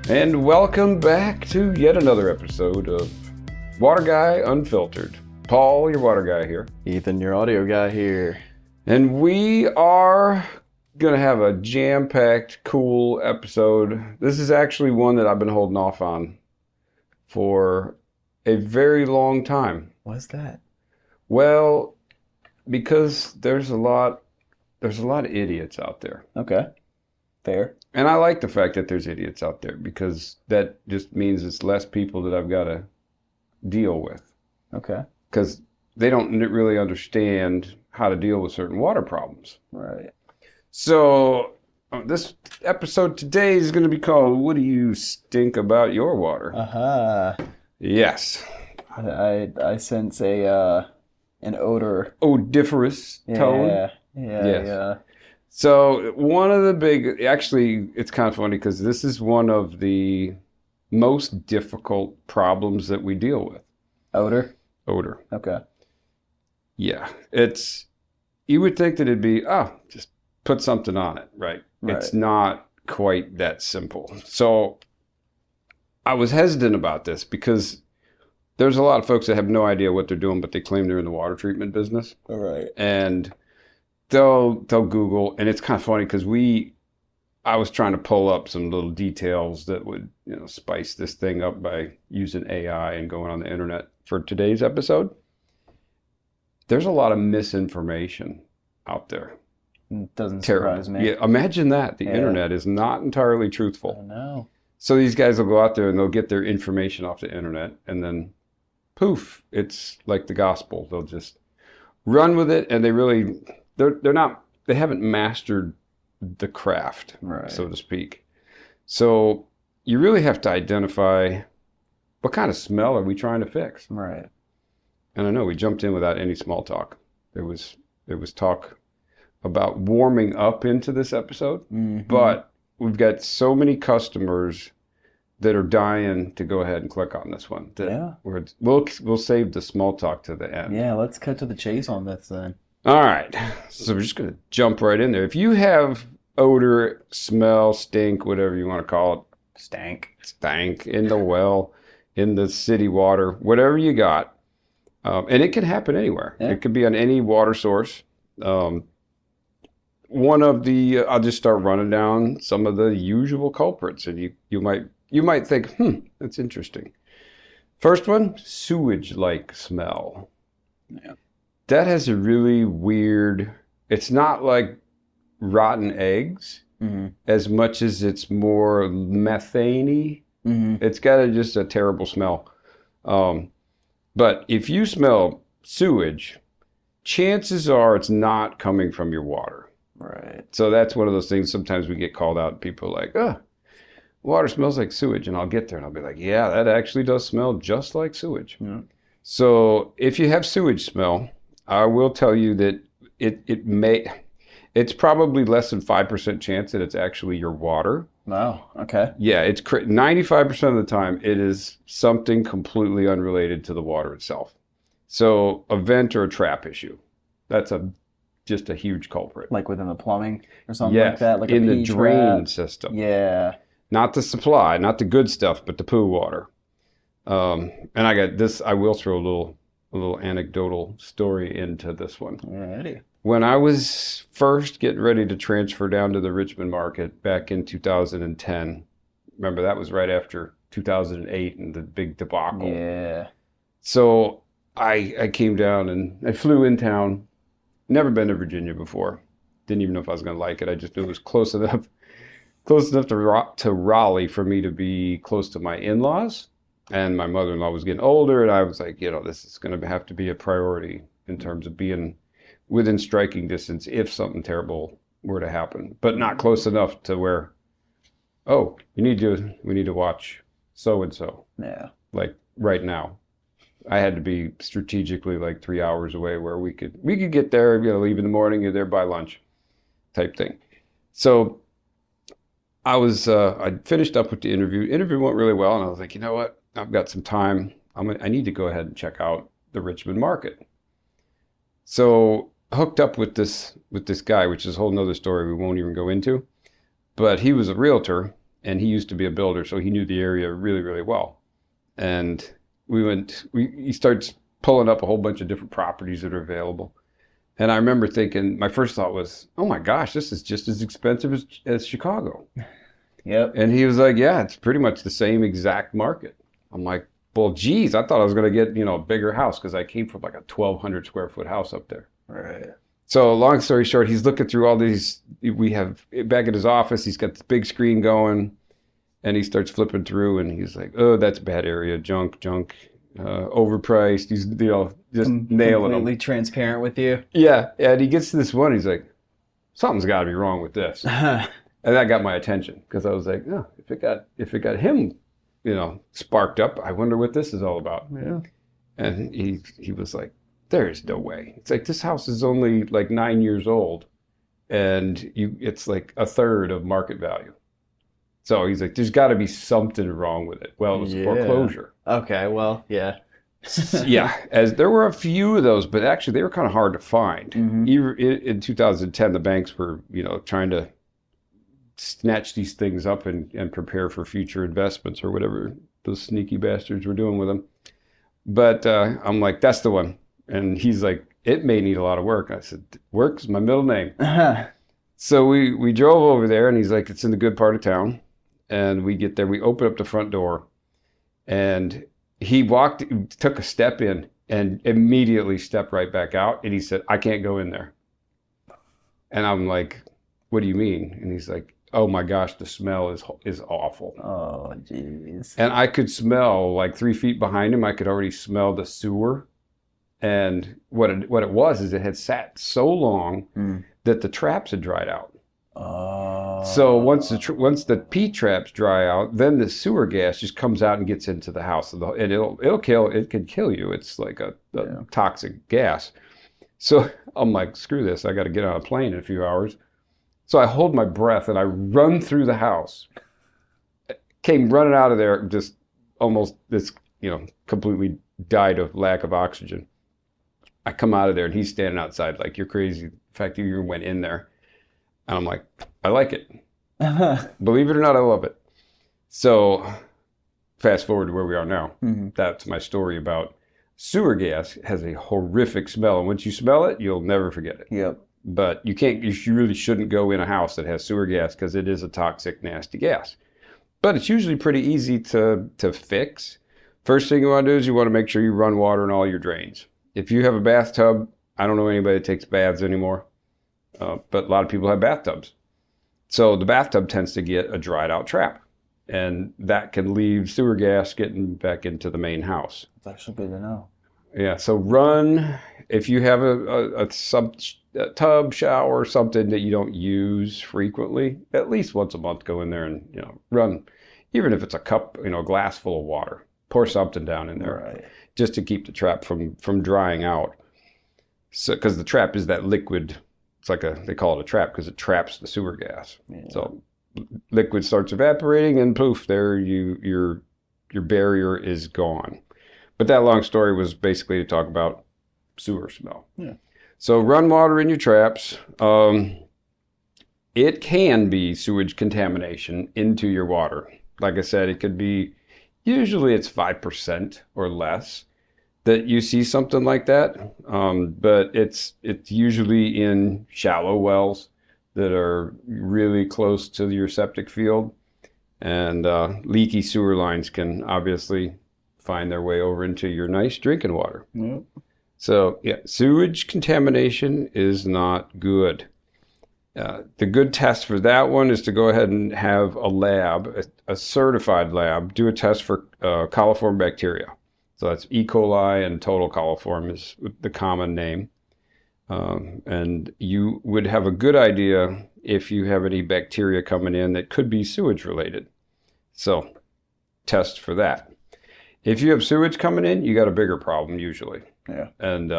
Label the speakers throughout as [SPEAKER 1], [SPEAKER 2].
[SPEAKER 1] And welcome back to yet another episode of Water Guy Unfiltered. Paul, your water guy here.
[SPEAKER 2] Ethan, your audio guy here.
[SPEAKER 1] And we are going to have a jam-packed, cool episode. This is actually one that I've been holding off on for a very long time.
[SPEAKER 2] What's that?
[SPEAKER 1] Well, because there's a lot of idiots out there.
[SPEAKER 2] Okay. Fair.
[SPEAKER 1] And I like the fact that there's idiots out there because that just means it's less people that I've got to deal with.
[SPEAKER 2] Okay.
[SPEAKER 1] Because they don't really understand how to deal with certain water problems.
[SPEAKER 2] Right.
[SPEAKER 1] So this episode today is going to be called "What Do You Stink About Your Water?" Yes.
[SPEAKER 2] I sense an odor.
[SPEAKER 1] Odoriferous tone.
[SPEAKER 2] Yeah.
[SPEAKER 1] Yes.
[SPEAKER 2] Yeah.
[SPEAKER 1] So one of the big, actually, it's kind of funny because this is one of the most difficult problems that we deal with.
[SPEAKER 2] Odor?
[SPEAKER 1] Odor.
[SPEAKER 2] Okay.
[SPEAKER 1] Yeah. You would think that it'd be, just put something on it, right? It's not quite that simple. So I was hesitant about this because there's a lot of folks that have no idea what they're doing, but they claim they're in the water treatment business.
[SPEAKER 2] All right.
[SPEAKER 1] And they'll Google, and it's kind of funny because I was trying to pull up some little details that would, spice this thing up by using AI and going on the internet for today's episode. There's a lot of misinformation out there.
[SPEAKER 2] Doesn't surprise me.
[SPEAKER 1] Yeah, imagine that. The internet is not entirely truthful.
[SPEAKER 2] I know.
[SPEAKER 1] So these guys will go out there and they'll get their information off the internet, and then poof, it's like the gospel. They'll just run with it, and they haven't mastered the craft, so to speak. So you really have to identify what kind of smell are we trying to fix.
[SPEAKER 2] Right.
[SPEAKER 1] And I know we jumped in without any small talk. There was talk about warming up into this episode, but we've got so many customers that are dying to go ahead and click on this one. We'll save the small talk to the end.
[SPEAKER 2] Yeah, let's cut to the chase on this then.
[SPEAKER 1] All right, so we're just going to jump right in there. If you have odor, smell, stink, whatever you want to call it, stank in the well, in the city water, whatever you got, and it can happen anywhere. Yeah. It could be on any water source. I'll just start running down some of the usual culprits, and you might think, that's interesting. First one, sewage-like smell.
[SPEAKER 2] Yeah.
[SPEAKER 1] That has a really weird, it's not like rotten eggs as much as it's more methane-y. It's got just a terrible smell. But if you smell sewage, chances are it's not coming from your water.
[SPEAKER 2] Right.
[SPEAKER 1] So that's one of those things sometimes we get called out and people are like, water smells like sewage. And I'll get there and I'll be like, yeah, that actually does smell just like sewage. Yeah. So if you have sewage smell, I will tell you that it's probably less than 5% chance that it's actually your water.
[SPEAKER 2] Wow. Okay.
[SPEAKER 1] Yeah, it's 95% of the time it is something completely unrelated to the water itself. So a vent or a trap issue, that's just a huge culprit.
[SPEAKER 2] Like within the plumbing or something like that? Like
[SPEAKER 1] in the drain system.
[SPEAKER 2] Yeah.
[SPEAKER 1] Not the supply, not the good stuff, but the poo water. And I got this, I will throw a little anecdotal story into this one.
[SPEAKER 2] Alrighty.
[SPEAKER 1] When I was first getting ready to transfer down to the Richmond market back in 2010, remember that was right after 2008 and the big debacle.
[SPEAKER 2] Yeah.
[SPEAKER 1] So I came down and I flew in town. Never been to Virginia before. Didn't even know if I was going to like it. I just knew it was close enough to Raleigh for me to be close to my in-laws. And my mother-in-law was getting older, and I was like, this is going to have to be a priority in terms of being within striking distance if something terrible were to happen, but not close enough to where, we need to watch so-and-so.
[SPEAKER 2] Yeah.
[SPEAKER 1] Like right now. I had to be strategically like 3 hours away where we could get there, leave in the morning, you're there by lunch type thing. So I finished up with the interview. Interview went really well, and I was like, you know what? I've got some time. I need to go ahead and check out the Richmond market. So hooked up with this guy, which is a whole nother story we won't even go into. But he was a realtor, and he used to be a builder, so he knew the area really, really well. And he starts pulling up a whole bunch of different properties that are available. And I remember thinking, my first thought was, oh my gosh, this is just as expensive as Chicago.
[SPEAKER 2] Yep.
[SPEAKER 1] And he was like, yeah, it's pretty much the same exact market. I'm like, well, geez, I thought I was going to get, a bigger house because I came from like a 1,200 square foot house up there.
[SPEAKER 2] Right.
[SPEAKER 1] So long story short, he's looking through all these. We have back at his office, he's got this big screen going, and he starts flipping through, and he's like, oh, that's a bad area, junk, overpriced. He's, just nailing them.
[SPEAKER 2] Completely transparent with you.
[SPEAKER 1] Yeah. And he gets to this one, he's like, something's got to be wrong with this. And that got my attention because I was like, oh, if it got him, sparked up, I wonder what this is all about.
[SPEAKER 2] Yeah.
[SPEAKER 1] And he was like, there's no way. It's like, this house is only like 9 years old, and it's like a third of market value. So he's like, there's got to be something wrong with it. Well, it was foreclosure.
[SPEAKER 2] Okay, well, yeah.
[SPEAKER 1] Yeah, as there were a few of those, but actually they were kind of hard to find.
[SPEAKER 2] Mm-hmm.
[SPEAKER 1] Even in 2010, the banks were, trying to snatch these things up and prepare for future investments or whatever those sneaky bastards were doing with them. But I'm like, that's the one. And he's like, it may need a lot of work. I said, work is my middle name. So we drove over there, and he's like, it's in the good part of town. And we get there, we open up the front door, and he took a step in and immediately stepped right back out. And he said, I can't go in there. And I'm like, what do you mean? And he's like, oh my gosh, the smell is awful.
[SPEAKER 2] Oh, jeez.
[SPEAKER 1] And I could smell, like 3 feet behind him, I could already smell the sewer. And what it was is it had sat so long that the traps had dried out.
[SPEAKER 2] Oh.
[SPEAKER 1] So once the P traps dry out, then the sewer gas just comes out and gets into the house, and it could kill you. It's like a toxic gas. So I'm like, screw this, I got to get on a plane in a few hours. So I hold my breath and I run through the house. Came running out of there, just almost completely died of lack of oxygen. I come out of there and he's standing outside like, you're crazy. The fact that you went in there. And I'm like, I like it. Believe it or not, I love it. So fast forward to where we are now. Mm-hmm. That's my story about sewer gas has a horrific smell. And once you smell it, you'll never forget it.
[SPEAKER 2] Yep.
[SPEAKER 1] But you really shouldn't go in a house that has sewer gas because it is a toxic, nasty gas. But it's usually pretty easy to fix. First thing you want to do is you want to make sure you run water in all your drains. If you have a bathtub, I don't know anybody that takes baths anymore, but a lot of people have bathtubs. So the bathtub tends to get a dried out trap, and that can leave sewer gas getting back into the main house.
[SPEAKER 2] That's actually good to know.
[SPEAKER 1] Yeah, so if you have a tub, shower, something that you don't use frequently, at least once a month, go in there and run, even if it's a cup, a glass full of water, pour something down in there.
[SPEAKER 2] Right.
[SPEAKER 1] Just to keep the trap from drying out. So, because the trap is that liquid, it's like they call it a trap because it traps the sewer gas. Yeah. So liquid starts evaporating and poof, there your barrier is gone. But that long story was basically to talk about sewer smell.
[SPEAKER 2] Yeah.
[SPEAKER 1] So run water in your traps. It can be sewage contamination into your water. Like I said, it could be, usually it's 5% or less that you see something like that. But it's usually in shallow wells that are really close to your septic field. And leaky sewer lines can obviously find their way over into your nice drinking water.
[SPEAKER 2] Yep.
[SPEAKER 1] So yeah, sewage contamination is not good. The good test for that one is to go ahead and have a lab, a certified lab, do a test for coliform bacteria. So that's E. coli, and total coliform is the common name. And you would have a good idea if you have any bacteria coming in that could be sewage related. So test for that. If you have sewage coming in, you got a bigger problem usually.
[SPEAKER 2] Yeah.
[SPEAKER 1] And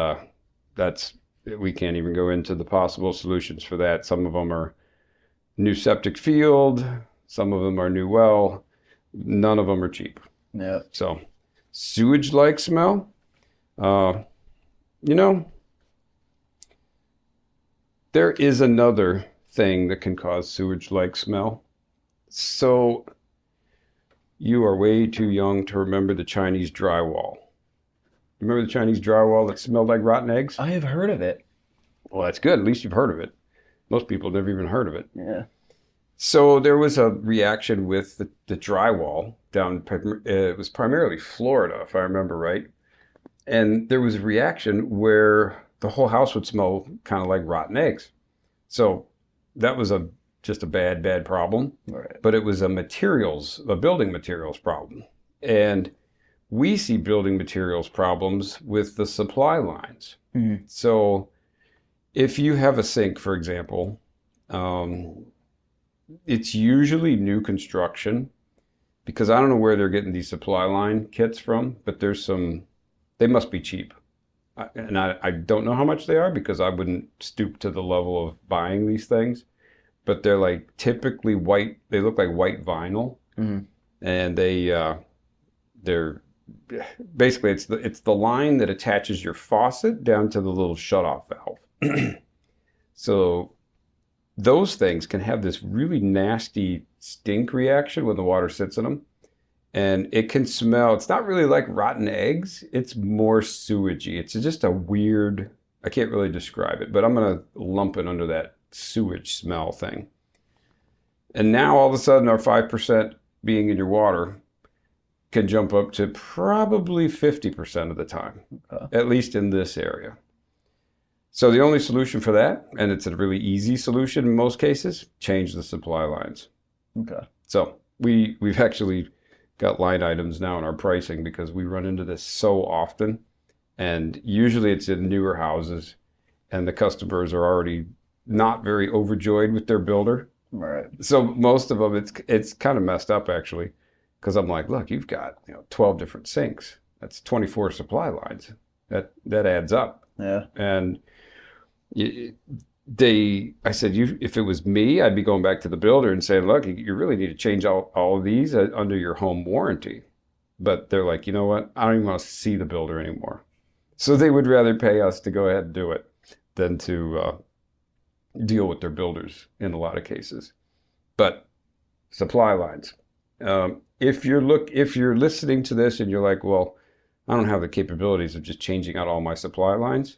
[SPEAKER 1] we can't even go into the possible solutions for that. Some of them are new septic field. Some of them are new well. None of them are cheap.
[SPEAKER 2] Yeah.
[SPEAKER 1] So sewage-like smell, there is another thing that can cause sewage-like smell. So You are way too young to remember the Chinese drywall. Remember the Chinese drywall that smelled like rotten eggs?
[SPEAKER 2] I have heard of it.
[SPEAKER 1] Well, that's good. At least you've heard of it. Most people never even heard of it.
[SPEAKER 2] Yeah.
[SPEAKER 1] So there was a reaction with the drywall down, it was primarily Florida, if I remember right. And there was a reaction where the whole house would smell kind of like rotten eggs. So that was just a bad problem.
[SPEAKER 2] Right.
[SPEAKER 1] But it was a building materials problem. And we see building materials problems with the supply lines.
[SPEAKER 2] Mhm.
[SPEAKER 1] So if you have a sink, for example, it's usually new construction, because I don't know where they're getting these supply line kits from, but they must be cheap. I don't know how much they are, because I wouldn't stoop to the level of buying these things, but they're like typically white. They look like white vinyl,
[SPEAKER 2] Mhm.
[SPEAKER 1] and they're basically it's the line that attaches your faucet down to the little shutoff valve. So those things can have this really nasty stink reaction when the water sits in them. And it can smell, it's not really like rotten eggs, it's more sewagey. It's just a weird, I can't really describe it, but I'm going to lump it under that sewage smell thing. And now all of a sudden our 5% being in your water can jump up to probably 50% of the time, at least in this area. So the only solution for that, and it's a really easy solution in most cases, change the supply lines.
[SPEAKER 2] Okay.
[SPEAKER 1] So we've actually got line items now in our pricing, because we run into this so often. And usually it's in newer houses, and the customers are already not very overjoyed with their builder.
[SPEAKER 2] Right.
[SPEAKER 1] So most of them, it's kind of messed up, actually, because I'm like, look, you've got 12 different sinks. That's 24 supply lines. That adds up.
[SPEAKER 2] Yeah.
[SPEAKER 1] And I said, if it was me, I'd be going back to the builder and saying, look, you really need to change all of these under your home warranty. But they're like, you know what? I don't even want to see the builder anymore. So they would rather pay us to go ahead and do it than to deal with their builders in a lot of cases. But supply lines. If you're listening to this and you're like, well, I don't have the capabilities of just changing out all my supply lines,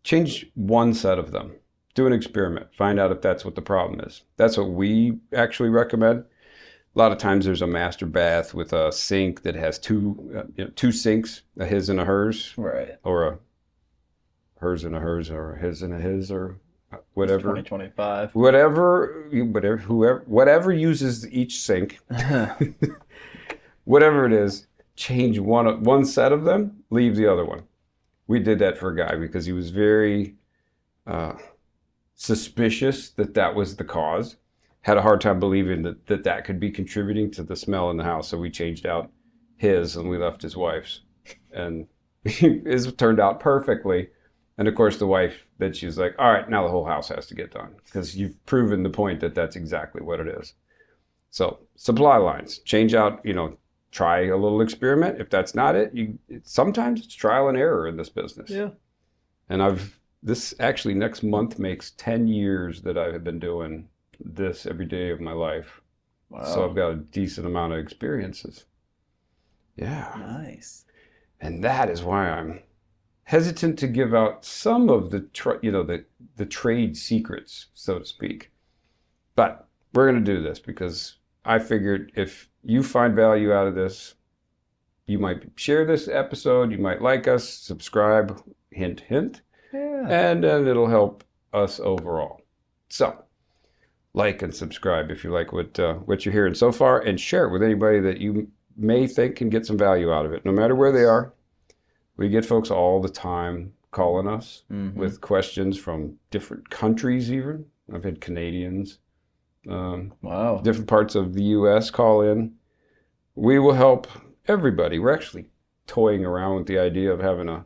[SPEAKER 1] change one set of them. Do an experiment. Find out if that's what the problem is. That's what we actually recommend. A lot of times there's a master bath with a sink that has two sinks, a his and a hers.
[SPEAKER 2] Right.
[SPEAKER 1] Or a hers and a hers, or a his and a his, or whatever.
[SPEAKER 2] 2025.
[SPEAKER 1] Whatever uses each sink, whatever it is, change one set of them, leave the other one. We did that for a guy because he was very suspicious that was the cause. Had a hard time believing that could be contributing to the smell in the house. So we changed out his and we left his wife's. And his turned out perfectly. And of course the wife, then she was like, all right, now the whole house has to get done, because you've proven the point that that's exactly what it is. So supply lines, change out, try a little experiment. If that's not it, sometimes it's trial and error in this business.
[SPEAKER 2] Yeah.
[SPEAKER 1] And this actually next month makes 10 years that I have been doing this every day of my life.
[SPEAKER 2] Wow.
[SPEAKER 1] So I've got a decent amount of experiences. Yeah.
[SPEAKER 2] Nice.
[SPEAKER 1] And that is why I'm hesitant to give out some of the trade secrets, so to speak. But we're going to do this because I figured if you find value out of this, you might share this episode, you might like us, subscribe, hint, hint, and it'll help us overall. So, like and subscribe if you like what you're hearing so far, and share it with anybody that you may think can get some value out of it, no matter where they are. We get folks all the time calling us with questions from different countries even. I've had Canadians,
[SPEAKER 2] wow,
[SPEAKER 1] different parts of the U.S. call in. We will help everybody. We're actually toying around with the idea of having a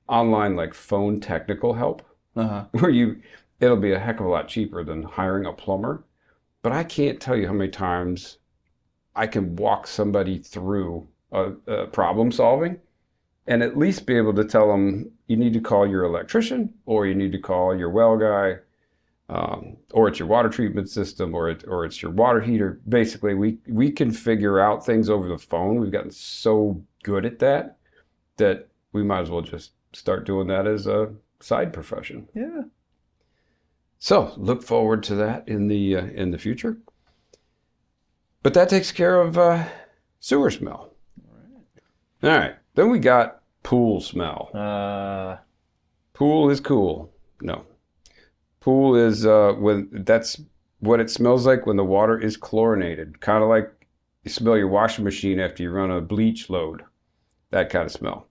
[SPEAKER 1] online like phone technical help, where it'll be a heck of a lot cheaper than hiring a plumber. But I can't tell you how many times I can walk somebody through a problem solving and at least be able to tell them, you need to call your electrician or you need to call your well guy. or it's your water treatment system, or it's your water heater. Basically, we can figure out things over the phone. We've gotten so good at that we might as well just start doing that as a side profession.
[SPEAKER 2] Yeah.
[SPEAKER 1] So look forward to that in the future. But that takes care of sewer smell. All right. Then we got pool smell. Pool is cool. No. Pool is that's what it smells like when the water is chlorinated. Kind of like you smell your washing machine after you run a bleach load. That kind of smell.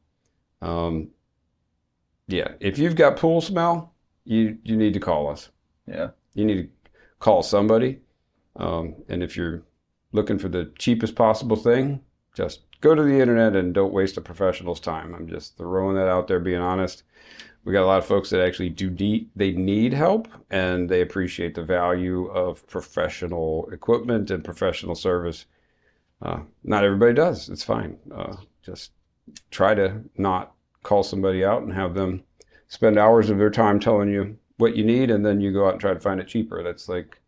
[SPEAKER 1] Yeah. If you've got pool smell, you need to call us.
[SPEAKER 2] Yeah.
[SPEAKER 1] You need to call somebody. And if you're looking for the cheapest possible thing, just go to the internet and don't waste a professional's time. I'm just throwing that out there, being honest. We got a lot of folks that actually they need help, and they appreciate the value of professional equipment and professional service. Not everybody does. It's fine. Just try to not call somebody out and have them spend hours of their time telling you what you need, and then you go out and try to find it cheaper. That's like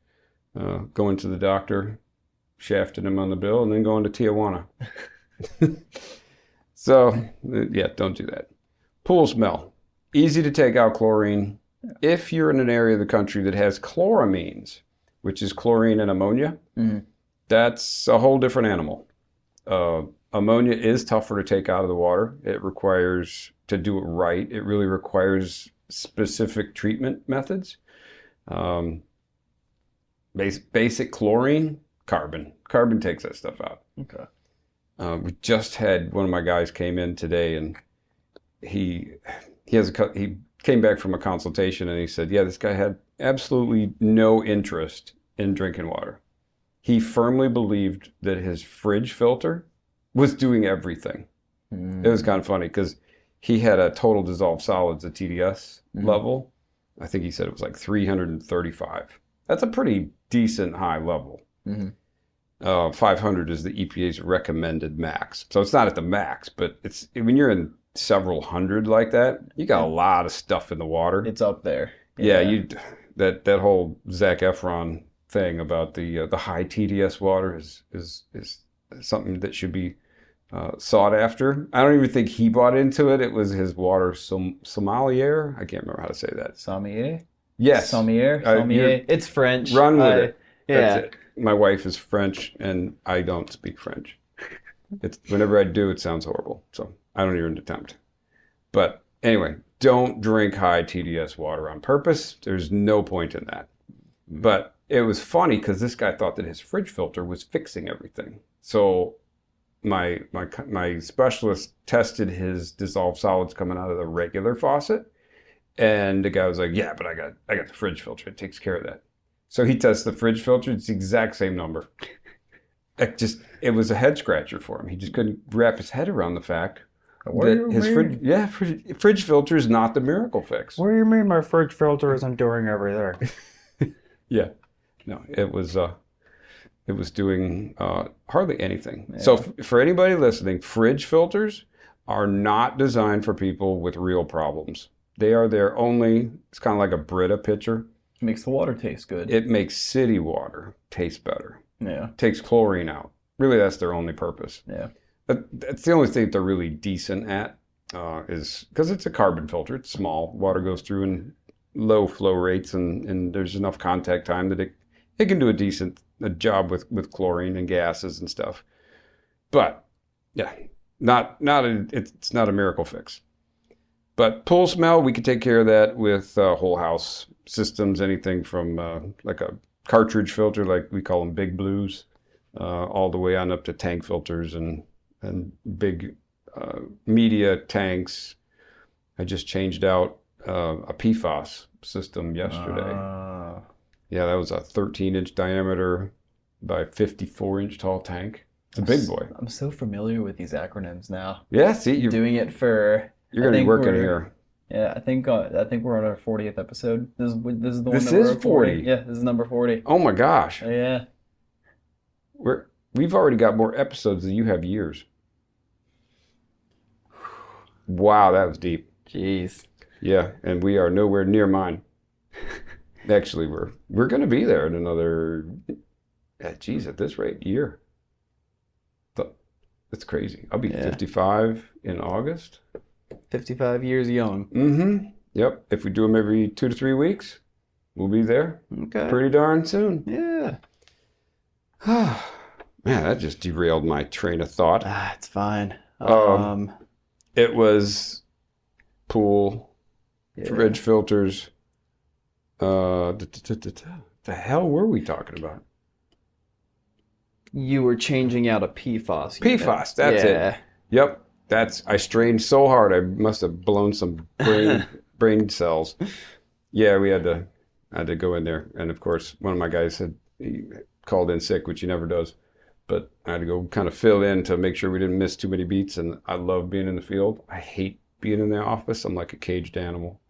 [SPEAKER 1] going to the doctor, shafting him on the bill, and then going to Tijuana. So, yeah, don't do that. Pool smell. Easy to take out chlorine. If you're in an area of the country that has chloramines, which is chlorine and ammonia, that's a whole different animal. Ammonia is tougher to take out of the water. It requires, to do it right, it really requires specific treatment methods. Basic chlorine, carbon. Carbon takes that stuff out.
[SPEAKER 2] Okay.
[SPEAKER 1] We just had one of my guys came in today, and he came back from a consultation, and he said, yeah, this guy had absolutely no interest in drinking water. He firmly believed that his fridge filter was doing everything. It was kind of funny because he had a total dissolved solids, a TDS level. I think he said it was like 335. That's a pretty decent high level. 500 is the EPA's recommended max. So it's not at the max, but it's when you're in several hundred like that, you got a lot of stuff in the water.
[SPEAKER 2] It's up there.
[SPEAKER 1] Yeah, that whole Zac Efron thing about the high TDS water is something that should be sought after. I don't even think he bought into it. It was his water sommelier. I can't remember how to say that.
[SPEAKER 2] Sommelier?
[SPEAKER 1] Yes.
[SPEAKER 2] Sommelier? It's French.
[SPEAKER 1] Run with it.
[SPEAKER 2] Yeah.
[SPEAKER 1] That's it. My wife is French, and I don't speak French. Whenever I do, it sounds horrible. So I don't even attempt. But anyway, don't drink high TDS water on purpose. There's no point in that. But it was funny because this guy thought that his fridge filter was fixing everything. So my specialist tested his dissolved solids coming out of the regular faucet, and the guy was like, "Yeah, but I got the fridge filter. It takes care of that." So he tests the fridge filter. It's the exact same number. It was a head scratcher for him. He just couldn't wrap his head around the fact that his fridge filter is not the miracle fix.
[SPEAKER 3] What do you mean my fridge filter isn't doing everything?
[SPEAKER 1] Yeah, no, it was doing hardly anything. Yeah. So for anybody listening, fridge filters are not designed for people with real problems. They are there only. It's kind of like a Brita pitcher.
[SPEAKER 2] Makes the water taste good.
[SPEAKER 1] It makes city water taste better.
[SPEAKER 2] Yeah.
[SPEAKER 1] Takes chlorine out. Really, that's their only purpose.
[SPEAKER 2] Yeah.
[SPEAKER 1] That's the only thing they're really decent at, is because it's a carbon filter. It's small. Water goes through in low flow rates, and there's enough contact time that it can do a job with chlorine and gases and stuff. But yeah, it's not a miracle fix. But pool smell, we could take care of that with whole house systems, anything from like a cartridge filter, like we call them big blues, all the way on up to tank filters and big media tanks. I just changed out a PFAS system yesterday. Yeah, that was a 13-inch diameter by 54-inch tall tank. It's a big boy.
[SPEAKER 2] I'm so familiar with these acronyms now.
[SPEAKER 1] Yeah, see, you're
[SPEAKER 2] doing it for.
[SPEAKER 1] You're going to be working here.
[SPEAKER 2] Yeah, I think we're on our 40th episode. This is the one.
[SPEAKER 1] This is 40.
[SPEAKER 2] Yeah, this is number 40.
[SPEAKER 1] Oh my gosh.
[SPEAKER 2] Yeah.
[SPEAKER 1] We've already got more episodes than you have years. Wow, that was deep.
[SPEAKER 2] Jeez.
[SPEAKER 1] Yeah, and we are nowhere near mine. Actually, we're going to be there in another, geez, at this rate, year. That's crazy. I'll be 55 in August.
[SPEAKER 2] 55 years young.
[SPEAKER 1] Mm-hmm. Yep. If we do them every 2 to 3 weeks, we'll be there
[SPEAKER 2] Okay.
[SPEAKER 1] pretty darn soon.
[SPEAKER 2] Yeah.
[SPEAKER 1] Man, that just derailed my train of thought.
[SPEAKER 2] It's fine.
[SPEAKER 1] It was pool,
[SPEAKER 2] Yeah.
[SPEAKER 1] fridge filters. The hell were we talking about?
[SPEAKER 2] You were changing out a PFAS.
[SPEAKER 1] PFAS, that's it. Yep. I strained so hard I must have blown some brain cells. Yeah, I had to go in there. And of course, one of my guys he called in sick, which he never does. But I had to go kind of fill in to make sure we didn't miss too many beats. And I love being in the field. I hate being in the office. I'm like a caged animal.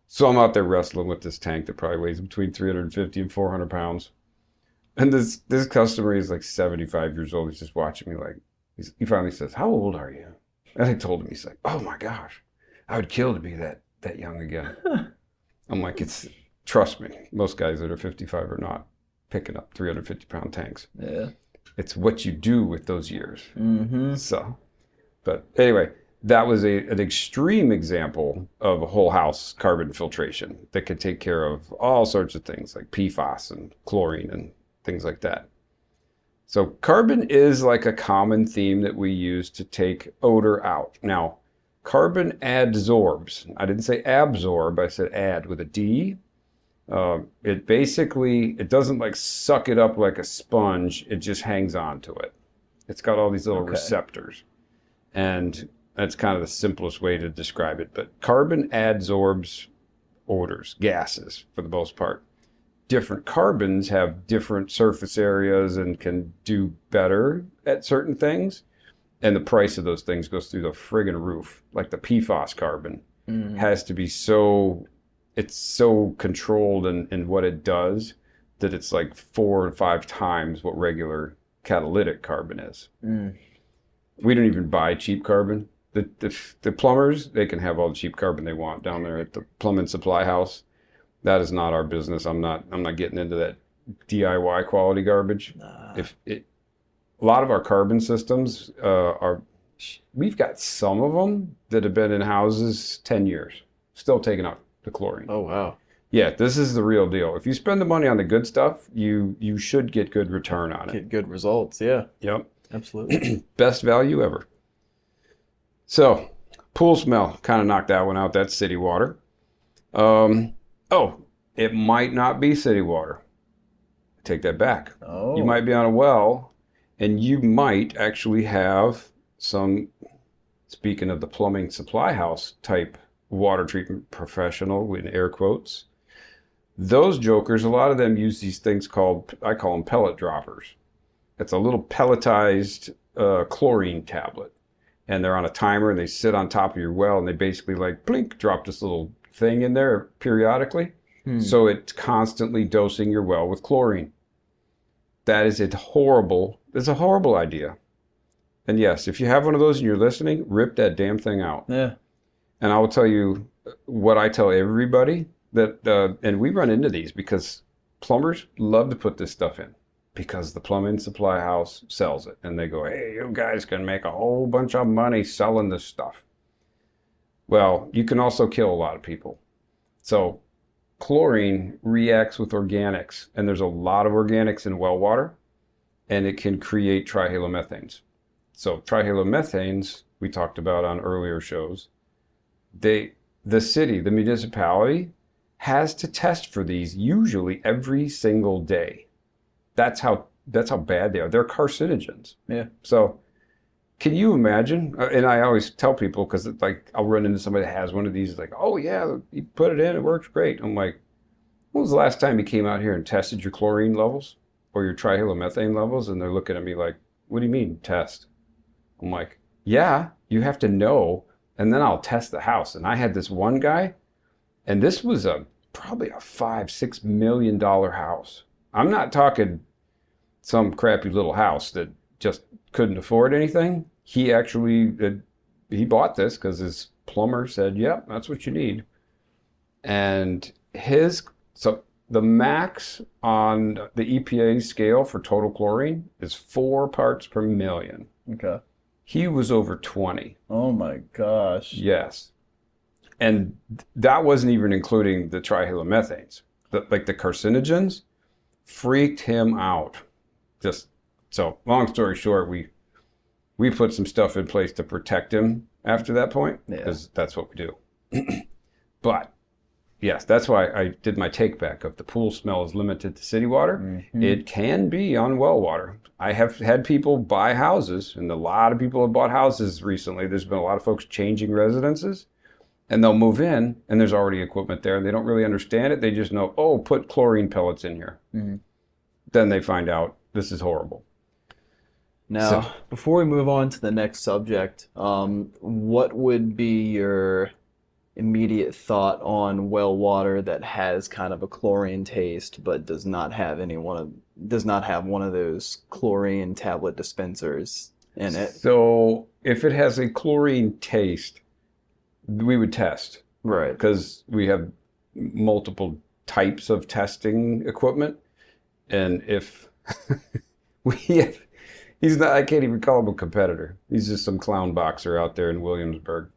[SPEAKER 1] So I'm out there wrestling with this tank that probably weighs between 350 and 400 pounds. And this customer is like 75 years old. He's just watching me like, he finally says, "How old are you?" And I told him, he's like, "Oh my gosh, I would kill to be that young again." I'm like, trust me, most guys that are 55 are not picking up 350-pound tanks.
[SPEAKER 2] Yeah.
[SPEAKER 1] It's what you do with those years.
[SPEAKER 2] Mm-hmm.
[SPEAKER 1] So, but anyway, that was an extreme example of a whole house carbon filtration that could take care of all sorts of things like PFAS and chlorine and things like that. So carbon is like a common theme that we use to take odor out. Now, carbon adsorbs. I didn't say absorb, I said add with a D. It doesn't like suck it up like a sponge. It just hangs on to it. It's got all these little receptors. And that's kind of the simplest way to describe it. But carbon adsorbs odors, gases for the most part. Different carbons have different surface areas and can do better at certain things. And the price of those things goes through the friggin' roof. Like the PFAS carbon has to be it's so controlled in what it does that it's like 4 to 5 times what regular catalytic carbon is. We don't even buy cheap carbon. The plumbers, they can have all the cheap carbon they want down there at the plumbing supply house. That is not our business. I'm not getting into that DIY quality garbage. A lot of our carbon systems we've got some of them that have been in houses 10 years, still taking out the chlorine.
[SPEAKER 2] Oh, wow.
[SPEAKER 1] Yeah, this is the real deal. If you spend the money on the good stuff, you should get good return on it.
[SPEAKER 2] Get good results, yeah.
[SPEAKER 1] Yep.
[SPEAKER 2] Absolutely.
[SPEAKER 1] Best value ever. So, pool smell, kind of knocked that one out. That's city water. It might not be city water. Take that back.
[SPEAKER 2] Oh.
[SPEAKER 1] You might be on a well, and you might actually have some, speaking of the plumbing supply house type water treatment professional, in air quotes, those jokers, a lot of them use these things I call them pellet droppers. It's a little pelletized chlorine tablet. And they're on a timer, and they sit on top of your well, and they basically like, blink, drop this little thing in there periodically. So it's constantly dosing your well with chlorine. It's a horrible idea. And yes, if you have one of those and you're listening, rip that damn thing out.
[SPEAKER 2] Yeah.
[SPEAKER 1] And I will tell you what I tell everybody that, and we run into these because plumbers love to put this stuff in because the plumbing supply house sells it. And they go, "Hey, you guys can make a whole bunch of money selling this stuff." Well, you can also kill a lot of people. So chlorine reacts with organics, and there's a lot of organics in well water, and it can create trihalomethanes. So trihalomethanes, we talked about on earlier shows, the municipality has to test for these usually every single day. That's how bad they are. They're carcinogens.
[SPEAKER 2] Yeah.
[SPEAKER 1] So can you imagine? And I always tell people, because like I'll run into somebody that has one of these, like, "Oh yeah, you put it in, it works great." I'm like, "When was the last time you came out here and tested your chlorine levels or your trihalomethane levels?" And they're looking at me like, "What do you mean test?" I'm like, "Yeah, you have to know, and then I'll test the house." And I had this one guy, and this was probably a $5-6 million house. I'm not talking some crappy little house that just couldn't afford anything. He actually he bought this because his plumber said, "Yep, that's what you need." And the max on the EPA scale for total chlorine is 4 parts per million.
[SPEAKER 2] Okay.
[SPEAKER 1] He was over 20.
[SPEAKER 2] Oh my gosh.
[SPEAKER 1] Yes. And that wasn't even including the trihallomethanes. Like the carcinogens freaked him out. Just so long story short, we put some stuff in place to protect him after that point, because that's what we do. But yes, that's why I did my take back of the pool smell is limited to city water.
[SPEAKER 2] Mm-hmm.
[SPEAKER 1] It can be on well water. I have had people buy houses, and a lot of people have bought houses recently. There's been a lot of folks changing residences, and they'll move in, and there's already equipment there, and they don't really understand it. They just know, oh, put chlorine pellets in here.
[SPEAKER 2] Mm-hmm.
[SPEAKER 1] Then they find out this is horrible.
[SPEAKER 2] Now, before we move on to the next subject, what would be your immediate thought on well water that has kind of a chlorine taste but does not have one of those chlorine tablet dispensers in it?
[SPEAKER 1] So if it has a chlorine taste, we would test.
[SPEAKER 2] Right.
[SPEAKER 1] Because we have multiple types of testing equipment. And if he's not, I can't even call him a competitor. He's just some clown boxer out there in Williamsburg.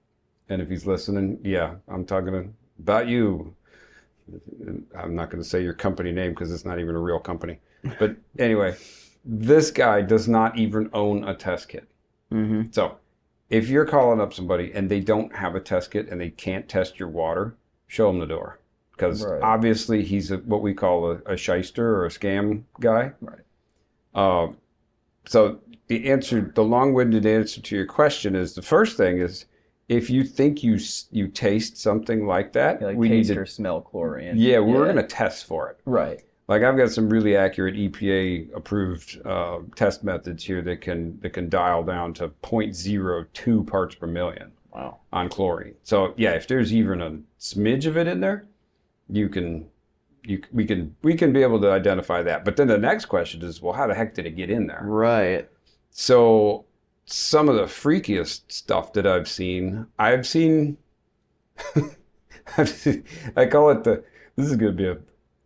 [SPEAKER 1] And if he's listening, yeah, I'm talking about you. I'm not going to say your company name because it's not even a real company. But anyway, this guy does not even own a test kit.
[SPEAKER 2] Mm-hmm.
[SPEAKER 1] So if you're calling up somebody and they don't have a test kit and they can't test your water, show them the door. Because obviously he's what we call a shyster or a scam guy.
[SPEAKER 2] Right.
[SPEAKER 1] So the long-winded answer to your question is, the first thing is, if you think you taste something like that,
[SPEAKER 2] we need to smell chlorine.
[SPEAKER 1] Yeah, we're going to test for it.
[SPEAKER 2] Right.
[SPEAKER 1] Like I've got some really accurate EPA-approved test methods here that can dial down to 0.02 parts per million.
[SPEAKER 2] Wow.
[SPEAKER 1] On chlorine. So yeah, if there's even a smidge of it in there, we can be able to identify that. But then the next question is, well, how the heck did it get in there?
[SPEAKER 2] Right.
[SPEAKER 1] So some of the freakiest stuff that I've seen I call it this is going to be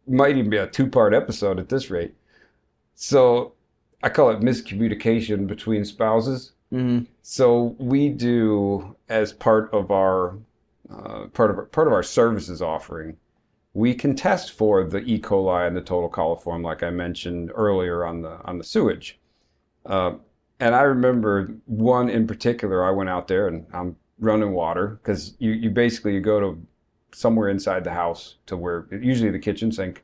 [SPEAKER 1] might even be a 2-part episode at this rate. So I call it miscommunication between spouses.
[SPEAKER 2] Mm-hmm.
[SPEAKER 1] So we do, as part of our services offering, we can test for the E. coli and the total coliform, like I mentioned earlier on the sewage. And I remember one in particular. I went out there and I'm running water, because you basically go to somewhere inside the house to where, usually the kitchen sink,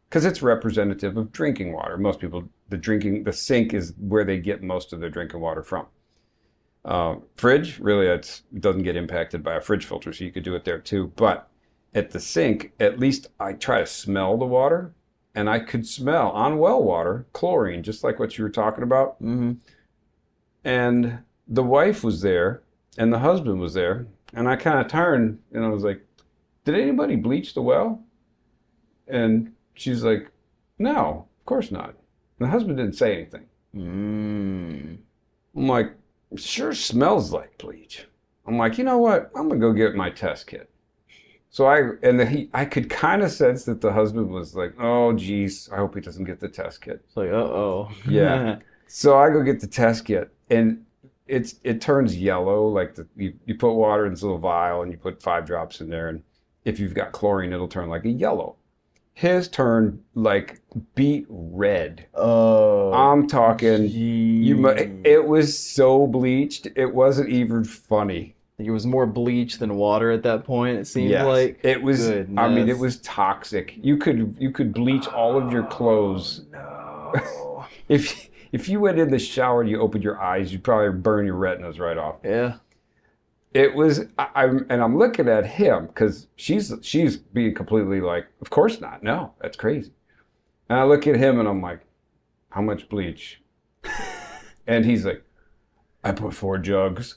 [SPEAKER 1] because it's representative of drinking water. Most people, the sink is where they get most of their drinking water from. Fridge, really, it doesn't get impacted by a fridge filter, so you could do it there too. But at the sink, at least I try to smell the water, and I could smell on well water chlorine, just like what you were talking about.
[SPEAKER 2] Mm-hmm.
[SPEAKER 1] And the wife was there, and the husband was there, and I kind of turned, and I was like, did anybody bleach the well? And she's like, no, of course not. And the husband didn't say anything. I'm like, sure smells like bleach. I'm like, you know what? I'm going to go get my test kit. So I could kind of sense that the husband was like, oh, geez, I hope he doesn't get the test kit.
[SPEAKER 2] It's like, uh-oh.
[SPEAKER 1] Yeah. So I go get the test kit, and it turns yellow. Like you put water in this little vial, and you put 5 drops in there, and if you've got chlorine, it'll turn like a yellow. His turned like beet red.
[SPEAKER 2] Oh.
[SPEAKER 1] I'm talking.
[SPEAKER 2] Geez.
[SPEAKER 1] It was so bleached, it wasn't even funny.
[SPEAKER 2] It was more bleach than water at that point, it seemed like.
[SPEAKER 1] It was.
[SPEAKER 2] Goodness.
[SPEAKER 1] I mean, it was toxic. You could bleach all of your clothes.
[SPEAKER 2] No.
[SPEAKER 1] If you went in the shower and you opened your eyes, you'd probably burn your retinas right off.
[SPEAKER 2] Yeah.
[SPEAKER 1] It was. I'm looking at him, because she's being completely like, of course not. No, that's crazy. And I look at him and I'm like, how much bleach? And he's like, I put 4 jugs.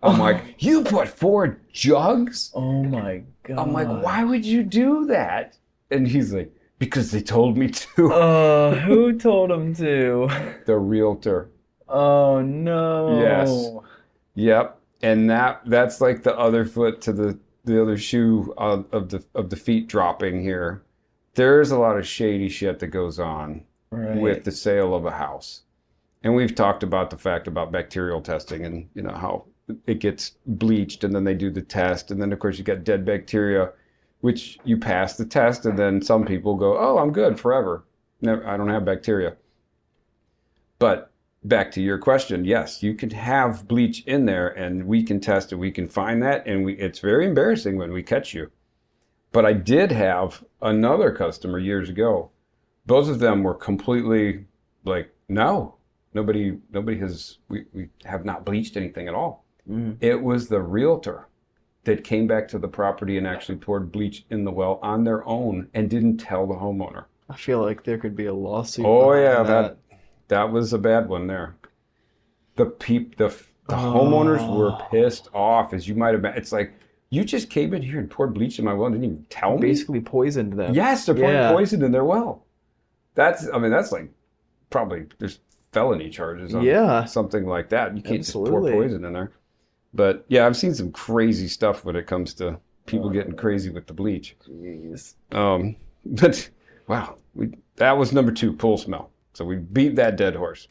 [SPEAKER 1] I'm like, you put 4 jugs?
[SPEAKER 2] Oh my God.
[SPEAKER 1] I'm like, why would you do that? And he's like, because they told me to.
[SPEAKER 2] Who told him to?
[SPEAKER 1] The realtor.
[SPEAKER 2] Oh no.
[SPEAKER 1] Yes. Yep. And that's like the other foot to the other shoe of the feet dropping here. there's a lot of shady shit that goes on
[SPEAKER 2] Right.
[SPEAKER 1] with the sale of a house. And we've talked about the fact about bacterial testing and, you know, how it gets bleached and then they do the test. And then, of course, you got dead bacteria, which you pass the test. And then some people go, oh, I'm good forever. No, I don't have bacteria. But back to your question, yes, you can have bleach in there and we can test it. We can find that. And it's very embarrassing when we catch you. But I did have another customer years ago. Both of them were completely like, no, nobody has, we have not bleached anything at all.
[SPEAKER 2] Mm.
[SPEAKER 1] It was the realtor that came back to the property and actually poured bleach in the well on their own and didn't tell the homeowner.
[SPEAKER 2] I feel like there could be a lawsuit.
[SPEAKER 1] Oh
[SPEAKER 2] behind
[SPEAKER 1] yeah, that was a bad one there. The homeowners were pissed off, as you might have been. It's like, you just came in here and poured bleach in my well and didn't even tell me?
[SPEAKER 2] Basically poisoned them.
[SPEAKER 1] Yes, they're pouring poison in their well. That's like probably there's felony charges on something like that. You can't just pour poison in there. But yeah, I've seen some crazy stuff when it comes to people getting crazy with the bleach.
[SPEAKER 2] Jeez.
[SPEAKER 1] But wow, that was number 2, pool smell. So we beat that dead horse.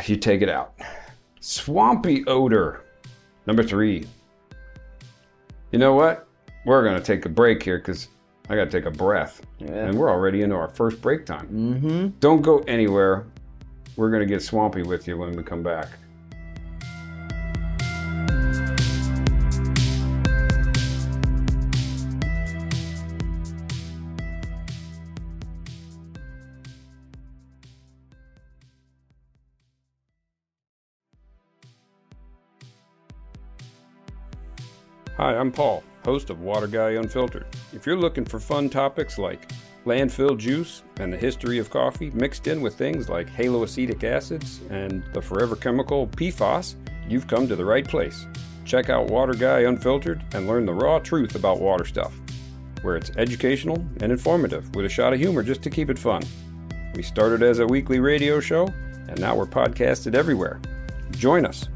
[SPEAKER 1] You take it out. Swampy odor, number 3. You know what? We're going to take a break here because I got to take a breath.
[SPEAKER 2] Yeah.
[SPEAKER 1] And we're already into our first break time.
[SPEAKER 2] Mm-hmm.
[SPEAKER 1] Don't go anywhere. We're going to get swampy with you when we come back. Hi, I'm Paul, host of Water Guy Unfiltered. If you're looking for fun topics like landfill juice and the history of coffee mixed in with things like haloacetic acids and the forever chemical PFAS, you've come to the right place. Check out Water Guy Unfiltered and learn the raw truth about water stuff, where it's educational and informative with a shot of humor just to keep it fun. We started as a weekly radio show, and now we're podcasted everywhere. Join us.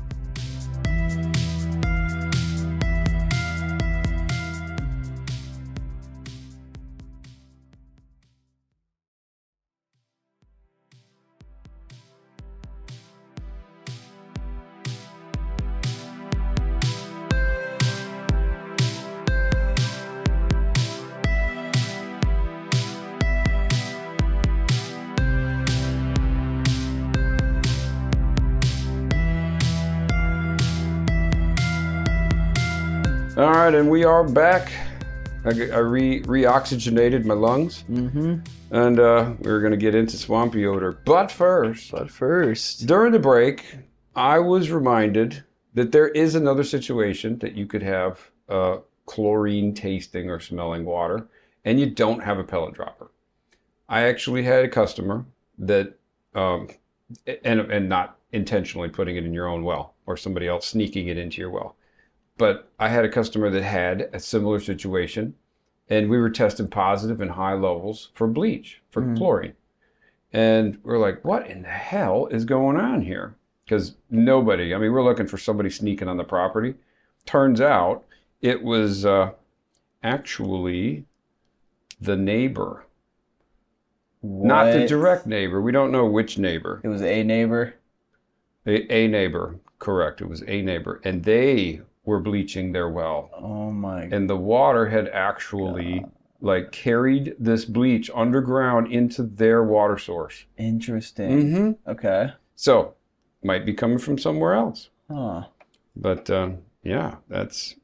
[SPEAKER 1] All right, and we are back. I re-oxygenated my lungs, and we're going to get into swampy odor. But first, during the break, I was reminded that there is another situation that you could have chlorine tasting or smelling water, and you don't have a pellet dropper. I actually had a customer that, and not intentionally putting it in your own well or somebody else sneaking it into your well. But I had a customer that had a similar situation, and we were testing positive in high levels for bleach, for chlorine. And we're like, what in the hell is going on here? Because we're looking for somebody sneaking on the property. Turns out it was actually the neighbor.
[SPEAKER 2] What?
[SPEAKER 1] Not the direct neighbor. We don't know which neighbor.
[SPEAKER 2] It was a neighbor?
[SPEAKER 1] A neighbor, correct. It was a neighbor. And they were bleaching their well.
[SPEAKER 2] Oh my God.
[SPEAKER 1] And the water had actually carried this bleach underground into their water source.
[SPEAKER 2] Interesting. Okay.
[SPEAKER 1] So, might be coming from somewhere else.
[SPEAKER 2] Huh.
[SPEAKER 1] But yeah, that's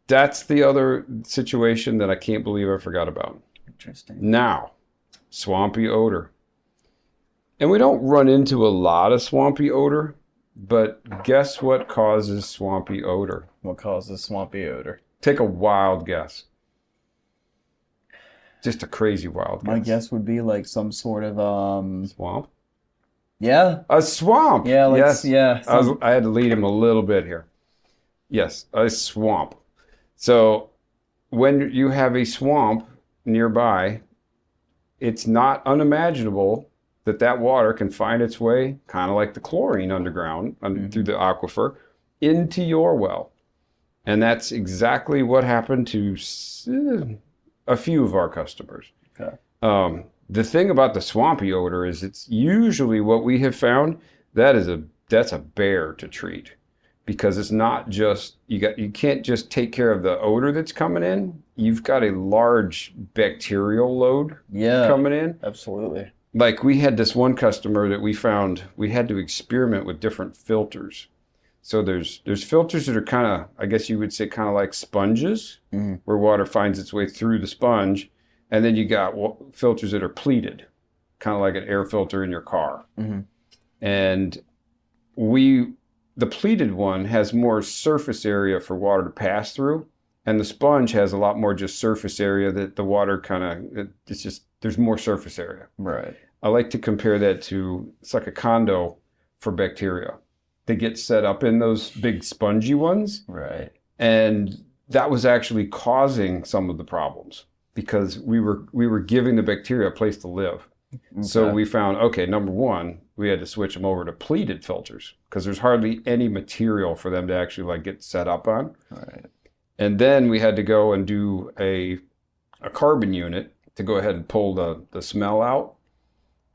[SPEAKER 1] the other situation that I can't believe I forgot about.
[SPEAKER 2] Interesting.
[SPEAKER 1] Now, swampy odor. And we don't run into a lot of swampy odor, but guess what causes swampy odor?
[SPEAKER 2] What causes swampy odor?
[SPEAKER 1] Take a wild guess. Just a crazy wild guess.
[SPEAKER 2] My guess would be like some sort of
[SPEAKER 1] Swamp?
[SPEAKER 2] Yeah.
[SPEAKER 1] A swamp.
[SPEAKER 2] Yeah,
[SPEAKER 1] yes.
[SPEAKER 2] yeah.
[SPEAKER 1] I had to lead him a little bit here. Yes, a swamp. So when you have a swamp nearby, it's not unimaginable that water can find its way, kind of like the chlorine underground, through the aquifer, into your well. And that's exactly what happened to a few of our customers.
[SPEAKER 2] Okay.
[SPEAKER 1] The thing about the swampy odor is it's usually what we have found that's a bear to treat, because it's not just you can't just take care of the odor that's coming in. You've got a large bacterial load coming in.
[SPEAKER 2] Absolutely.
[SPEAKER 1] Like we had this one customer that we found we had to experiment with different filters. So there's filters that are kind of, I guess you would say, kind of like sponges, where water finds its way through the sponge. And then you got filters that are pleated, kind of like an air filter in your car. And the pleated one has more surface area for water to pass through. And the sponge has a lot more just surface area that the water there's more surface area.
[SPEAKER 2] Right.
[SPEAKER 1] I like to compare that to, it's like a condo for bacteria. They get set up in those big spongy ones.
[SPEAKER 2] Right.
[SPEAKER 1] And that was actually causing some of the problems because we were giving the bacteria a place to live. Okay. So we found, okay, number one, we had to switch them over to pleated filters because there's hardly any material for them to actually like get set up on.
[SPEAKER 2] Right.
[SPEAKER 1] And then we had to go and do a carbon unit to go ahead and pull the smell out.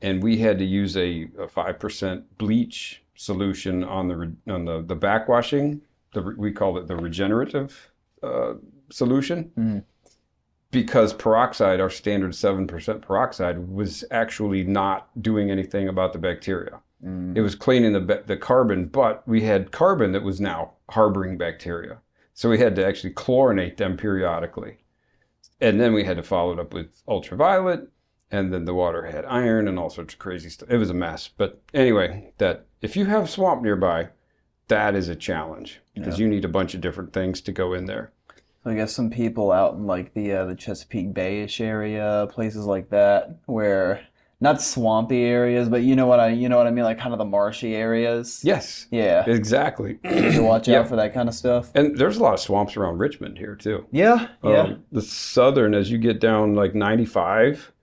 [SPEAKER 1] And we had to use a 5% bleach solution on the backwashing. We called it the regenerative solution. Because peroxide, our standard 7% peroxide, was actually not doing anything about the bacteria. It was cleaning the carbon, but we had carbon that was now harboring bacteria. So we had to actually chlorinate them periodically. And then we had to follow it up with ultraviolet, and then the water had iron and all sorts of crazy stuff. It was a mess. But anyway, that if you have swamp nearby, that is a challenge because you need a bunch of different things to go in there.
[SPEAKER 2] So I guess some people out in like the Chesapeake Bay-ish area, places like that, where not swampy areas, but you know what I mean, like kind of the marshy areas.
[SPEAKER 1] Yes.
[SPEAKER 2] Yeah.
[SPEAKER 1] Exactly.
[SPEAKER 2] You should watch out for that kind of stuff.
[SPEAKER 1] And there's a lot of swamps around Richmond here too.
[SPEAKER 2] Yeah.
[SPEAKER 1] The southern, as you get down like 95,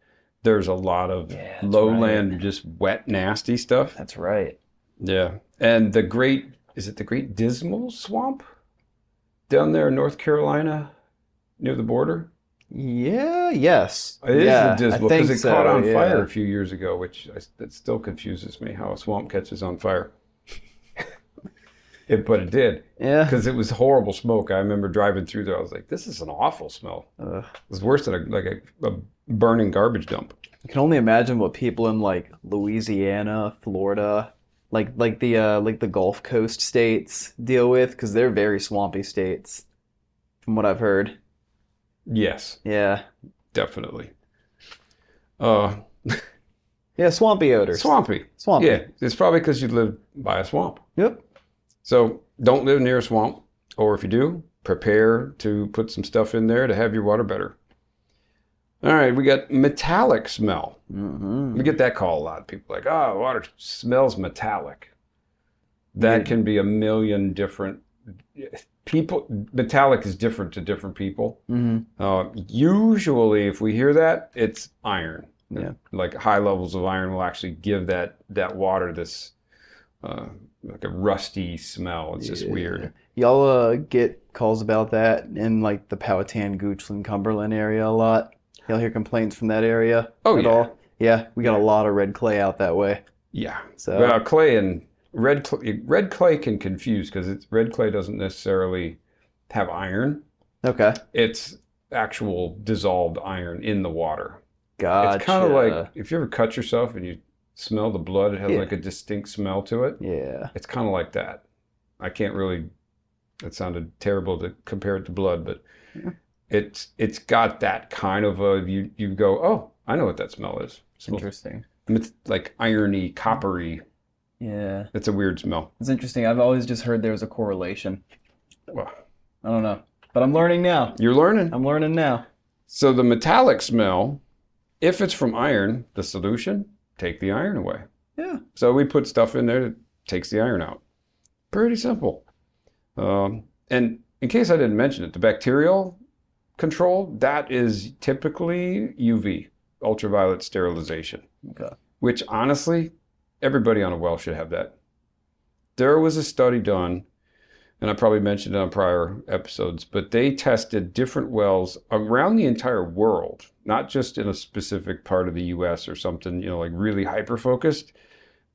[SPEAKER 1] there's a lot of lowland, just wet, nasty stuff.
[SPEAKER 2] That's right.
[SPEAKER 1] Yeah. And is it the Great Dismal Swamp down there in North Carolina near the border?
[SPEAKER 2] Yeah, yes.
[SPEAKER 1] It is the Dismal because it caught on fire a
[SPEAKER 2] few.
[SPEAKER 1] few years ago, that still confuses me how a swamp catches on fire. But it did.
[SPEAKER 2] Yeah.
[SPEAKER 1] Because it was horrible smoke. I remember driving through there. I was like, this is an awful smell. It was worse than a burning garbage dump.
[SPEAKER 2] I can only imagine what people in like Louisiana, Florida, like the Gulf Coast states deal with, because they're very swampy states, from what I've heard.
[SPEAKER 1] Yes.
[SPEAKER 2] Yeah.
[SPEAKER 1] Definitely.
[SPEAKER 2] Yeah, swampy odors.
[SPEAKER 1] Swampy. Yeah, it's probably because you live by a swamp.
[SPEAKER 2] Yep.
[SPEAKER 1] So don't live near a swamp, or if you do, prepare to put some stuff in there to have your water better. All right, we got metallic smell. We get that call a lot. People are like, oh, water smells metallic. That can be a million different people. Metallic is different to different people. Usually, if we hear that, it's iron.
[SPEAKER 2] Yeah.
[SPEAKER 1] Like high levels of iron will actually give that water this like a rusty smell. It's just weird.
[SPEAKER 2] Y'all get calls about that in like the Powhatan, Goochland, Cumberland area a lot? Y'all hear complaints from that area at all? Yeah, we got a lot of red clay out that way.
[SPEAKER 1] Yeah.
[SPEAKER 2] So
[SPEAKER 1] well, clay and red clay can confuse because red clay doesn't necessarily have iron.
[SPEAKER 2] Okay.
[SPEAKER 1] It's actual dissolved iron in the water.
[SPEAKER 2] Gotcha.
[SPEAKER 1] It's kind of like if you ever cut yourself and you smell the blood, it has like a distinct smell to it.
[SPEAKER 2] Yeah.
[SPEAKER 1] It's kind of like that. I can't really, it sounded terrible to compare it to blood, but it's got that kind of you go, oh, I know what that smell is.
[SPEAKER 2] Interesting.
[SPEAKER 1] It's like irony, coppery.
[SPEAKER 2] Yeah.
[SPEAKER 1] It's a weird smell.
[SPEAKER 2] It's interesting. I've always just heard there was a correlation.
[SPEAKER 1] Well,
[SPEAKER 2] I don't know. But I'm learning now.
[SPEAKER 1] You're learning.
[SPEAKER 2] I'm learning now.
[SPEAKER 1] So the metallic smell, if it's from iron, the solution, take the iron away.
[SPEAKER 2] Yeah.
[SPEAKER 1] So we put stuff in there that takes the iron out. Pretty simple. And in case I didn't mention it, the bacterial control, that is typically UV, ultraviolet sterilization.
[SPEAKER 2] Okay.
[SPEAKER 1] Which honestly, everybody on a well should have that. There was a study done and I probably mentioned it on prior episodes, but they tested different wells around the entire world, not just in a specific part of the US or something, like really hyper-focused.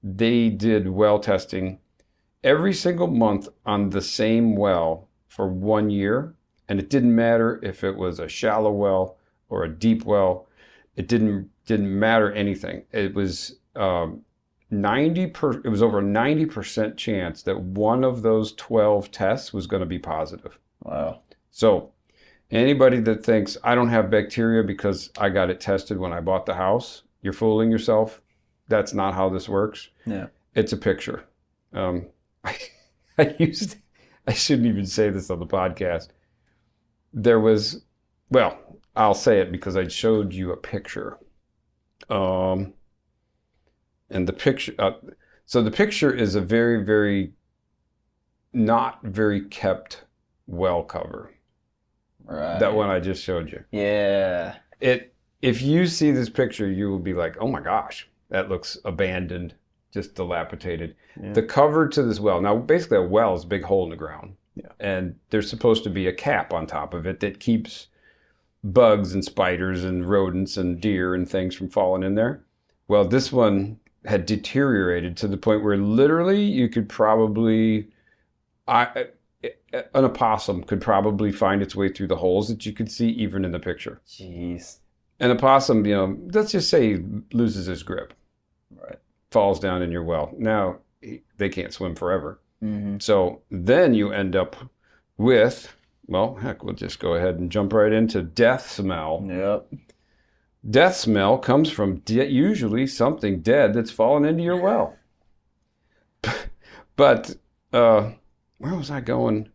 [SPEAKER 1] They did well testing every single month on the same well for 1 year, and it didn't matter if it was a shallow well or a deep well. It didn't matter anything. It was it was over a 90% chance that one of those 12 tests was going to be positive.
[SPEAKER 2] Wow.
[SPEAKER 1] So anybody that thinks I don't have bacteria because I got it tested when I bought the house, you're fooling yourself. That's not how this works.
[SPEAKER 2] Yeah.
[SPEAKER 1] It's a picture. I shouldn't even say this on the podcast. I'll say it because I showed you a picture. And the picture, so the picture is a very, very not very kept well cover.
[SPEAKER 2] Right.
[SPEAKER 1] That one I just showed you.
[SPEAKER 2] Yeah.
[SPEAKER 1] If you see this picture, you will be like, oh my gosh, that looks abandoned, just dilapidated.
[SPEAKER 2] Yeah.
[SPEAKER 1] The cover to this well, now basically a well is a big hole in the ground.
[SPEAKER 2] Yeah.
[SPEAKER 1] And there's supposed to be a cap on top of it that keeps bugs and spiders and rodents and deer and things from falling in there. Well, this one had deteriorated to the point where literally you could probably, an opossum could probably find its way through the holes that you could see even in the picture.
[SPEAKER 2] Jeez.
[SPEAKER 1] An opossum, let's just say he loses his grip.
[SPEAKER 2] Right.
[SPEAKER 1] Falls down in your well. Now, they can't swim forever.
[SPEAKER 2] Mm-hmm.
[SPEAKER 1] So then you end up with, well, heck, we'll just go ahead and jump right into death smell.
[SPEAKER 2] Yep.
[SPEAKER 1] Death smell comes from usually something dead that's fallen into your well. But where was I going?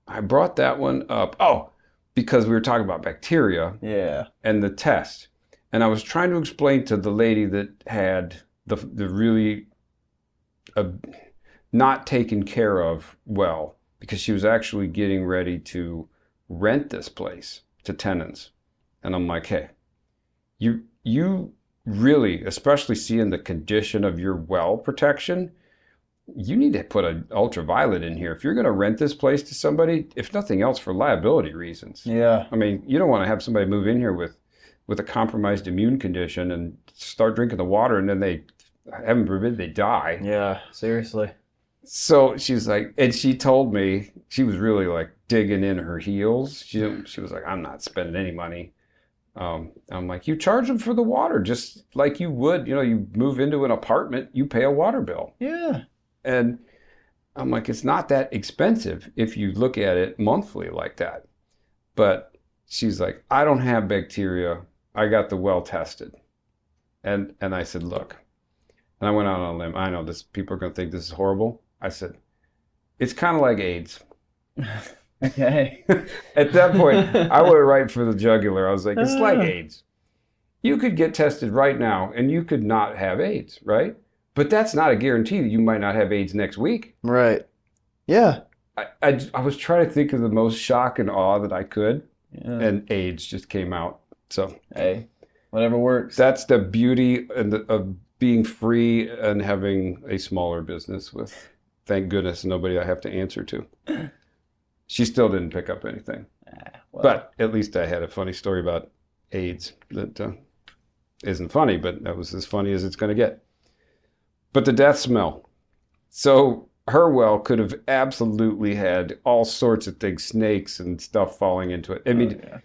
[SPEAKER 1] I brought that one up. Oh, because we were talking about bacteria.
[SPEAKER 2] Yeah.
[SPEAKER 1] And the test. And I was trying to explain to the lady that had the really not taken care of well, because she was actually getting ready to rent this place to tenants. And I'm like, hey, you really, especially seeing the condition of your well protection, you need to put an ultraviolet in here. If you're going to rent this place to somebody, if nothing else, for liability reasons.
[SPEAKER 2] Yeah.
[SPEAKER 1] I mean, you don't want to have somebody move in here with a compromised immune condition and start drinking the water, and then they, heaven forbid, they die.
[SPEAKER 2] Yeah, seriously.
[SPEAKER 1] So she's like, and she told me, she was really like digging in her heels. She was like, I'm not spending any money. I'm like, you charge them for the water just like you would, you move into an apartment, you pay a water bill.
[SPEAKER 2] Yeah.
[SPEAKER 1] And I'm like, it's not that expensive if you look at it monthly like that. But she's like, I don't have bacteria. I got the well tested. And I said, look, and I went out on a limb. I know people are going to think this is horrible. I said, it's kind of like AIDS.
[SPEAKER 2] Okay.
[SPEAKER 1] At that point, I went right for the jugular. I was like, it's like AIDS. You could get tested right now and you could not have AIDS, right? But that's not a guarantee that you might not have AIDS next week.
[SPEAKER 2] Right. Yeah.
[SPEAKER 1] I was trying to think of the most shock and awe that I could,
[SPEAKER 2] Yeah.
[SPEAKER 1] and AIDS just came out. So
[SPEAKER 2] Hey, whatever works.
[SPEAKER 1] that's the beauty of being free and having a smaller business with, thank goodness, nobody I have to answer to. She still didn't pick up anything.
[SPEAKER 2] Well,
[SPEAKER 1] But at least I had a funny story about AIDS that isn't funny, but that was as funny as it's going to get. But the death smell. So her well could have absolutely had all sorts of things, snakes and stuff falling into it. I mean,
[SPEAKER 2] yeah.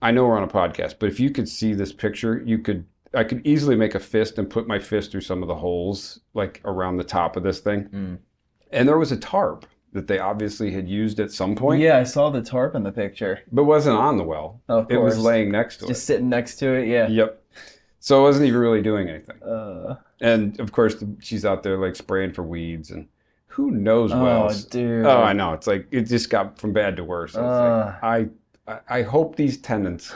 [SPEAKER 1] I know we're on a podcast, but if you could see this picture, I could easily make a fist and put my fist through some of the holes, like around the top of this thing.
[SPEAKER 2] Mm.
[SPEAKER 1] And there was a tarp that they obviously had used at some point.
[SPEAKER 2] Yeah, I saw the tarp in the picture.
[SPEAKER 1] But wasn't on the well.
[SPEAKER 2] Of
[SPEAKER 1] It was
[SPEAKER 2] course.
[SPEAKER 1] laying next to
[SPEAKER 2] Just
[SPEAKER 1] it.
[SPEAKER 2] sitting next to it, yeah.
[SPEAKER 1] Yep. So it wasn't even really doing anything.
[SPEAKER 2] Uh,
[SPEAKER 1] And of course, she's out there like spraying for weeds and who knows
[SPEAKER 2] oh,
[SPEAKER 1] wells.
[SPEAKER 2] dude.
[SPEAKER 1] Oh, I know. It's like it just got from bad to worse. So it's like, I hope these tenants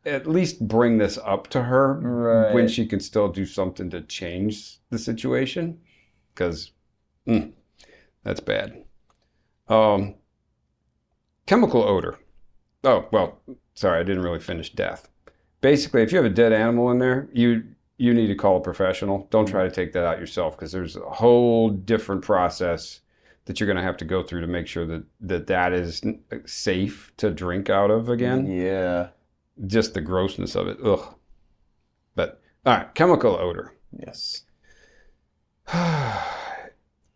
[SPEAKER 1] at least bring this up to her
[SPEAKER 2] Right.
[SPEAKER 1] when she can still do something to change the situation, because that's bad. Chemical odor. Oh, well, sorry, I didn't really finish death. Basically, if you have a dead animal in there, you need to call a professional. Don't try to take that out yourself, because there's a whole different process that you're going to have to go through to make sure that is safe to drink out of again.
[SPEAKER 2] Yeah.
[SPEAKER 1] Just the grossness of it. Ugh. But, all right, chemical odor.
[SPEAKER 2] Yes.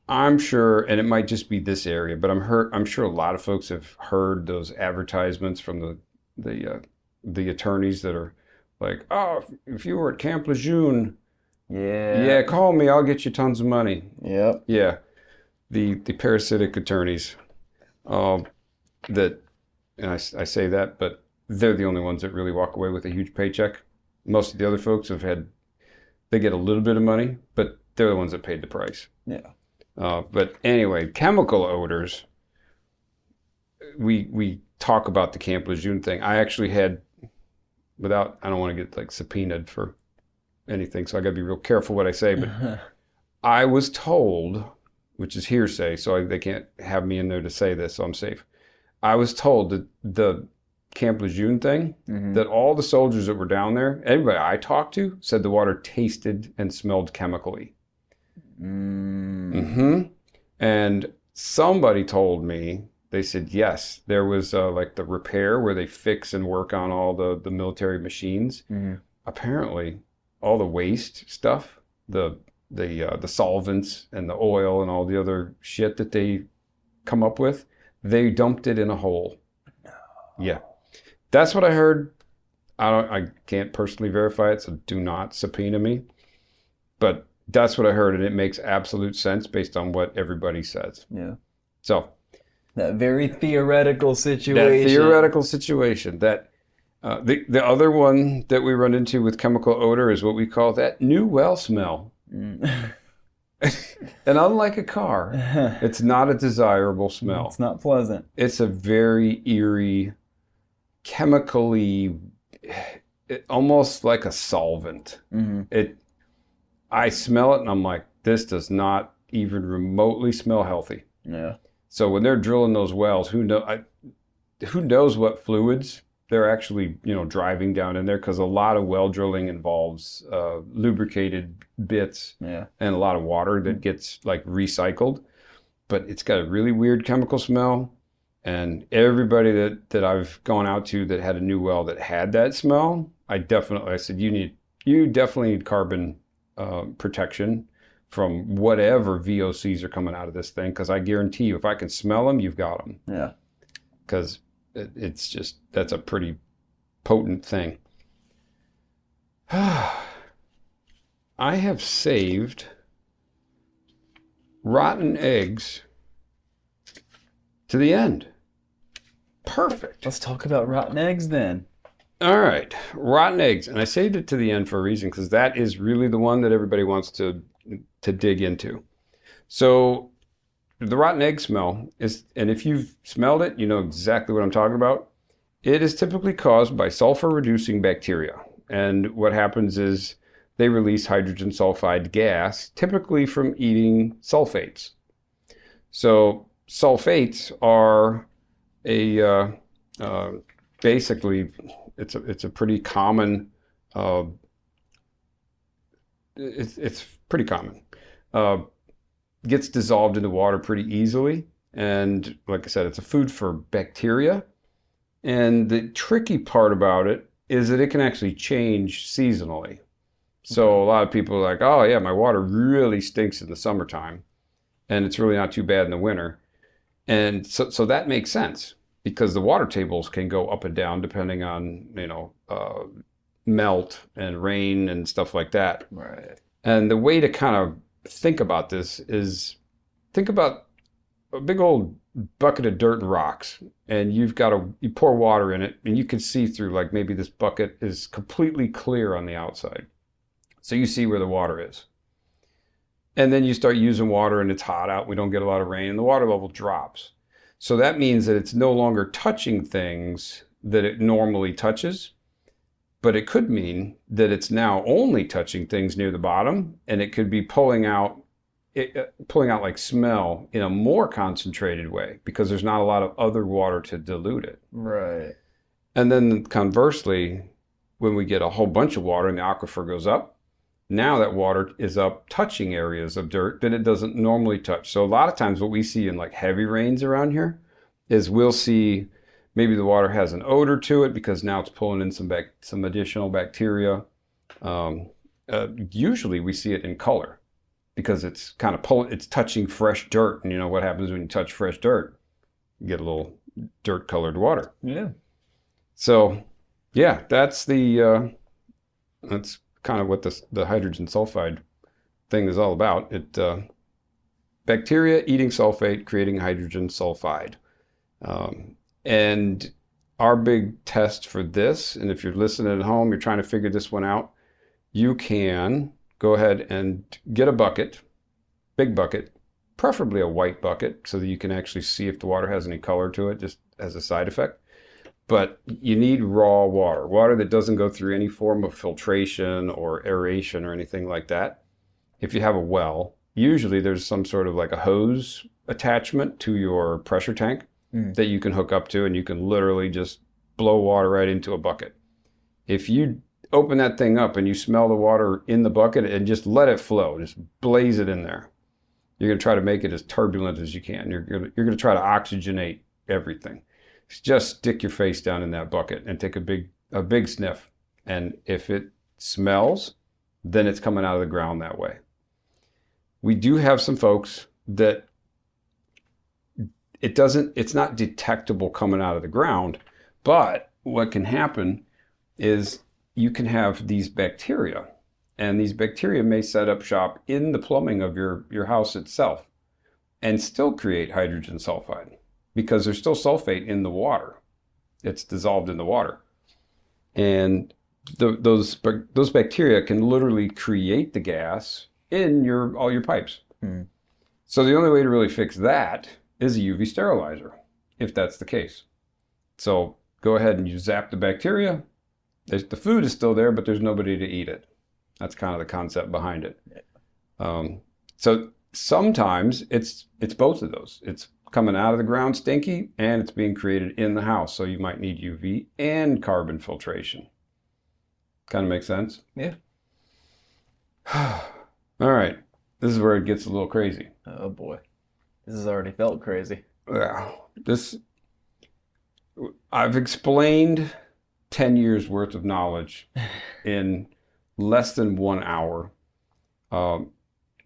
[SPEAKER 1] I'm sure, and it might just be this area, but I'm sure a lot of folks have heard those advertisements from the attorneys that are like, oh, if you were at Camp Lejeune, yeah, call me, I'll get you tons of money.
[SPEAKER 2] Yep.
[SPEAKER 1] Yeah, the parasitic attorneys, that, and I say that, but they're the only ones that really walk away with a huge paycheck. Most of the other folks they get a little bit of money, but they're the ones that paid the price.
[SPEAKER 2] Yeah.
[SPEAKER 1] But anyway, chemical odors, we talk about the Camp Lejeune thing. I actually had, I don't want to get like subpoenaed for anything, so I got to be real careful what I say, but I was told, which is hearsay, so they can't have me in there to say this, so I'm safe. I was told that the Camp Lejeune thing, that all the soldiers that were down there, everybody I talked to said the water tasted and smelled chemically. And somebody told me, they said, yes, there was like the repair where they fix and work on all the military machines. Apparently, all the waste stuff, the solvents and the oil and all the other shit that they come up with, they dumped it in a hole. No. Yeah, that's what I heard. I can't personally verify it, so do not subpoena me. But that's what I heard, and it makes absolute sense based on what everybody says.
[SPEAKER 2] Yeah.
[SPEAKER 1] So
[SPEAKER 2] that very theoretical situation.
[SPEAKER 1] That the other one that we run into with chemical odor is what we call that new well smell. And unlike a car, it's not a desirable smell.
[SPEAKER 2] It's not pleasant.
[SPEAKER 1] It's a very eerie, chemically, almost like a solvent. I smell it and I'm like, this does not even remotely smell healthy.
[SPEAKER 2] Yeah. So
[SPEAKER 1] when they're drilling those wells, who knows what fluids they're actually, driving down in there, because a lot of well drilling involves lubricated bits and a lot of water that gets like recycled. But it's got a really weird chemical smell. And everybody that I've gone out to that had a new well that had that smell, I said, you definitely need carbon protection from whatever VOCs are coming out of this thing, because I guarantee you, if I can smell them, you've got them.
[SPEAKER 2] Yeah.
[SPEAKER 1] Because that's a pretty potent thing. I have saved rotten eggs to the end. Perfect.
[SPEAKER 2] Let's talk about rotten eggs then.
[SPEAKER 1] All right, rotten eggs, and I saved it to the end for a reason, because that is really the one that everybody wants to dig into. So the rotten egg smell is, and if you've smelled it, you know exactly what I'm talking about. It is typically caused by sulfur-reducing bacteria, and what happens is they release hydrogen sulfide gas, typically from eating sulfates. So sulfates are basically, it's a pretty common, it's pretty common. Gets dissolved into water pretty easily, and like I said, it's a food for bacteria. And the tricky part about it is that it can actually change seasonally. So a lot of people are like, oh yeah, my water really stinks in the summertime, and it's really not too bad in the winter. And so that makes sense, because the water tables can go up and down depending on, melt and rain and stuff like that.
[SPEAKER 2] Right.
[SPEAKER 1] And the way to kind of think about this is, think about a big old bucket of dirt and rocks, and you pour water in it, and you can see through, like, maybe this bucket is completely clear on the outside. So you see where the water is. And then you start using water and it's hot out, we don't get a lot of rain, and the water level drops. So that means that it's no longer touching things that it normally touches, but it could mean that it's now only touching things near the bottom, and it could be pulling out like smell in a more concentrated way, because there's not a lot of other water to dilute it.
[SPEAKER 2] Right.
[SPEAKER 1] And then conversely, when we get a whole bunch of water and the aquifer goes up, Now that water is up touching areas of dirt that it doesn't normally touch. So a lot of times what we see in like heavy rains around here is we'll see maybe the water has an odor to it because now it's pulling in some additional bacteria. Usually we see it in color because it's kind of it's touching fresh dirt. And you know what happens when you touch fresh dirt? You get a little dirt colored water.
[SPEAKER 2] Yeah.
[SPEAKER 1] So yeah, that's kind of what the hydrogen sulfide thing is all about. Bacteria eating sulfate, creating hydrogen sulfide. And our big test for this, and if you're listening at home, you're trying to figure this one out, you can go ahead and get a bucket, big bucket, preferably a white bucket, so that you can actually see if the water has any color to it, just as a side effect. But you need raw water that doesn't go through any form of filtration or aeration or anything like that. If you have a well, usually there's some sort of like a hose attachment to your pressure tank that you can hook up to, and you can literally just blow water right into a bucket. If you open that thing up and you smell the water in the bucket and just let it flow, just blaze it in there, you're going to try to make it as turbulent as you can. You're going to try to oxygenate everything. Just stick your face down in that bucket and take a big sniff. And if it smells, then it's coming out of the ground that way. We do have some folks that it's not detectable coming out of the ground, but what can happen is you can have these bacteria, and these bacteria may set up shop in the plumbing of your house itself and still create hydrogen sulfide because there's still sulfate in the water. It's dissolved in the water. And those bacteria can literally create the gas in all your pipes. So the only way to really fix that is a UV sterilizer, if that's the case. So go ahead and you zap the bacteria. The food is still there, but there's nobody to eat it. That's kind of the concept behind it. So sometimes it's both of those. It's coming out of the ground stinky, and it's being created in the house. So you might need UV and carbon filtration. Kind of makes sense?
[SPEAKER 2] Yeah.
[SPEAKER 1] All right. This is where it gets a little crazy.
[SPEAKER 2] Oh boy. This has already felt crazy.
[SPEAKER 1] Yeah. I've explained 10 years worth of knowledge in less than 1 hour. And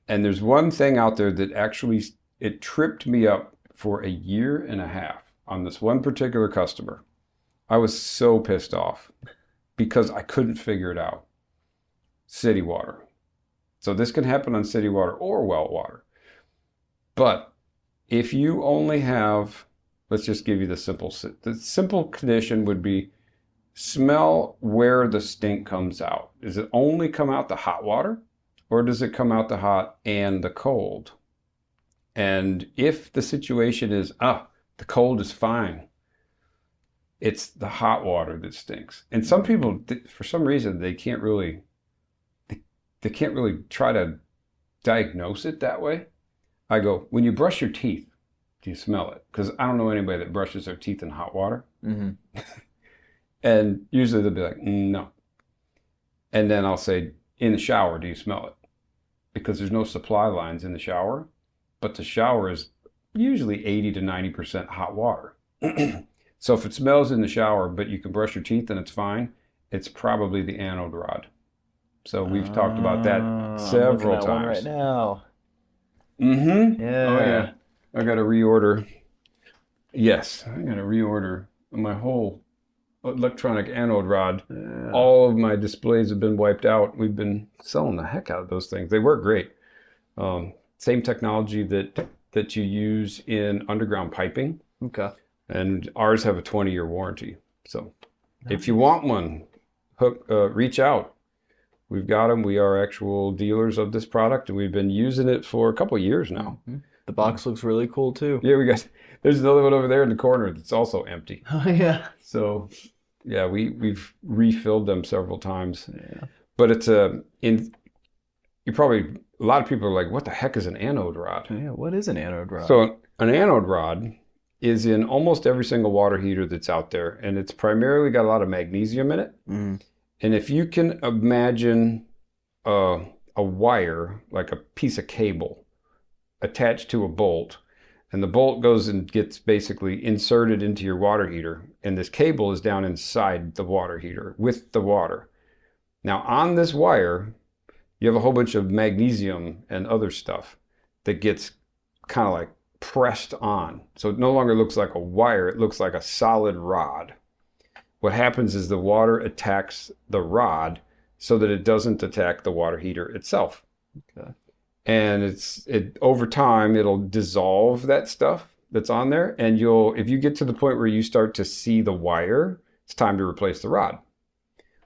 [SPEAKER 1] there's one thing out there that actually, it tripped me up for 1.5 years on this one particular customer. I was so pissed off because I couldn't figure it out. City water. So this can happen on city water or well water. But if you only have, let's just give you the simple condition would be smell where the stink comes out. Does it only come out the hot water, or does it come out the hot and the cold? And if the situation is, the cold is fine, it's the hot water that stinks. And some people, for some reason, they can't really try to diagnose it that way. I go, when you brush your teeth, do you smell it? Because I don't know anybody that brushes their teeth in hot water. Mm-hmm. And usually they'll be like, no. And then I'll say, in the shower, do you smell it? Because there's no supply lines in the shower, but the shower is usually 80 to 90% hot water. So if it smells in the shower, but you can brush your teeth and it's fine, it's probably the anode rod. So we've talked about that several times.
[SPEAKER 2] One right now.
[SPEAKER 1] Mm-hmm.
[SPEAKER 2] Yeah.
[SPEAKER 1] Oh yeah. I got to reorder. Yes, I got to reorder my whole electronic anode rod. Yeah. All of my displays have been wiped out. We've been selling the heck out of those things. They work great. Same technology that you use in underground piping.
[SPEAKER 2] Okay.
[SPEAKER 1] And ours have a 20-year warranty. So if you want one, reach out. We've got them. We are actual dealers of this product, and we've been using it for a couple of years now.
[SPEAKER 2] Mm-hmm. The box looks really cool too.
[SPEAKER 1] Yeah, there's another one over there in the corner that's also empty.
[SPEAKER 2] Oh yeah.
[SPEAKER 1] So, yeah, we've refilled them several times.
[SPEAKER 2] Yeah.
[SPEAKER 1] But it's a lot of people are like, what the heck is an anode rod?
[SPEAKER 2] Yeah, what is an anode rod?
[SPEAKER 1] So an anode rod is in almost every single water heater that's out there, and it's primarily got a lot of magnesium in it. Mm. And if you can imagine a wire, like a piece of cable, attached to a bolt, and the bolt goes and gets basically inserted into your water heater, and this cable is down inside the water heater with the water. Now on this wire, you have a whole bunch of magnesium and other stuff that gets kind of like pressed on. So it no longer looks like a wire, it looks like a solid rod. What happens is the water attacks the rod so that it doesn't attack the water heater itself.
[SPEAKER 2] Okay.
[SPEAKER 1] And it over time it'll dissolve that stuff that's on there, and if you get to the point where you start to see the wire, it's time to replace the rod.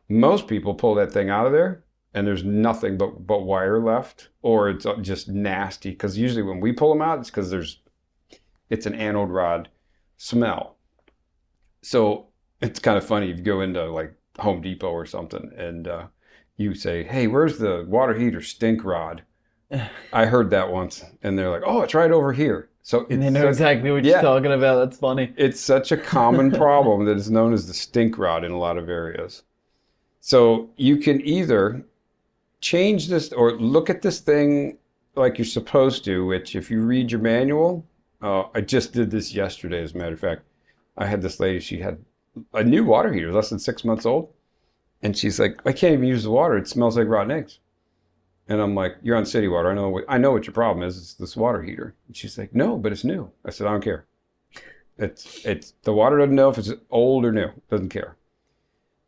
[SPEAKER 1] Most people pull that thing out of there and there's nothing but wire left, or it's just nasty, because usually when we pull them out, it's because it's an anode rod smell. So it's kind of funny if you go into like Home Depot or something and you say, hey, where's the water heater stink rod? I heard that once, and they're like, oh, it's right over here. So
[SPEAKER 2] They know exactly what you're talking about. That's funny.
[SPEAKER 1] It's such a common problem that is known as the stink rod in a lot of areas. So you can either change this or look at this thing like you're supposed to, which if you read your manual, I just did this yesterday, as a matter of fact. I had this lady, she had a new water heater, less than 6 months old. And she's like, I can't even use the water. It smells like rotten eggs. And I'm like, you're on city water. I know what your problem is. It's this water heater. And she's like, no, but it's new. I said, I don't care. It's the water doesn't know if it's old or new. Doesn't care.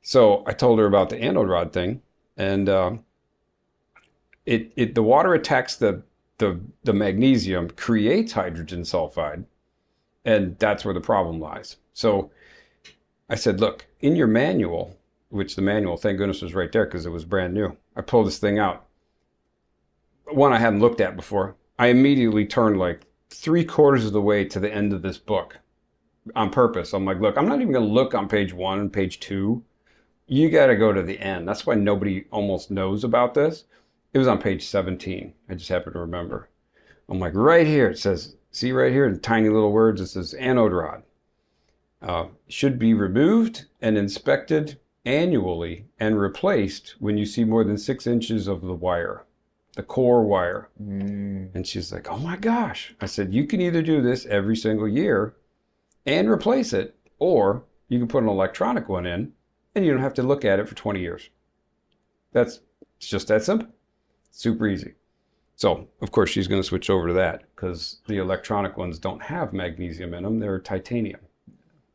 [SPEAKER 1] So I told her about the anode rod thing, and the water attacks the magnesium, creates hydrogen sulfide, and that's where the problem lies. So I said, look, in your manual, which the manual, thank goodness, was right there because it was brand new. I pulled this thing out. One I hadn't looked at before. I immediately turned like 3/4 of the way to the end of this book on purpose. I'm like, look, I'm not even going to look on page 1 and page 2. You got to go to the end. That's why nobody almost knows about this. It was on page 17. I just happen to remember. I'm like, right here. It says, see right here in tiny little words, it says anode rod. Should be removed and inspected annually and replaced when you see more than 6 inches of the wire, the core wire. And she's like, oh my gosh. I said, you can either do this every single year and replace it, or you can put an electronic one in and you don't have to look at it for 20 years. It's just that simple. Super easy. So, of course, she's going to switch over to that because the electronic ones don't have magnesium in them. They're titanium.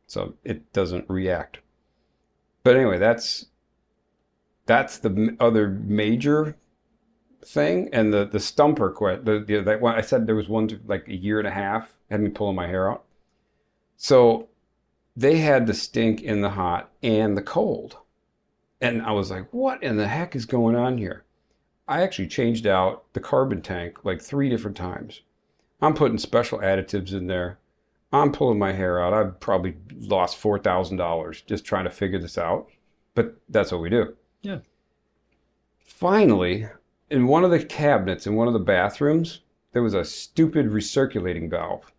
[SPEAKER 1] So it doesn't react. But anyway, that's the other major thing. And the stumper that one, I said there was one like a year and a half, had me pulling my hair out. So they had the stink in the hot and the cold. And I was like, what in the heck is going on here? I actually changed out the carbon tank like 3 different times. I'm putting special additives in there. I'm pulling my hair out. I've probably lost $4,000 just trying to figure this out. But that's what we do.
[SPEAKER 2] Yeah.
[SPEAKER 1] Finally, in one of the cabinets in one of the bathrooms, there was a stupid recirculating valve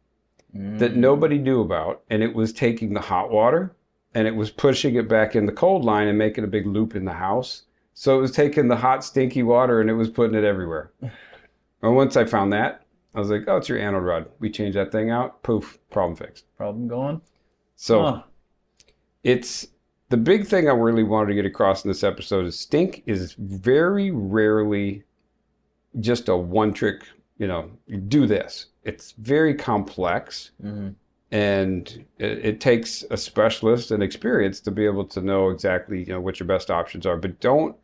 [SPEAKER 1] that nobody knew about. And it was taking the hot water and it was pushing it back in the cold line and making a big loop in the house. So it was taking the hot, stinky water and it was putting it everywhere. And once I found that, I was like, oh, it's your anode rod. We changed that thing out. Poof, problem fixed.
[SPEAKER 2] Problem gone.
[SPEAKER 1] So it's the big thing I really wanted to get across in this episode is stink is very rarely just a one trick, do this. It's very complex. And it takes a specialist and experience to be able to know exactly what your best options are. But don't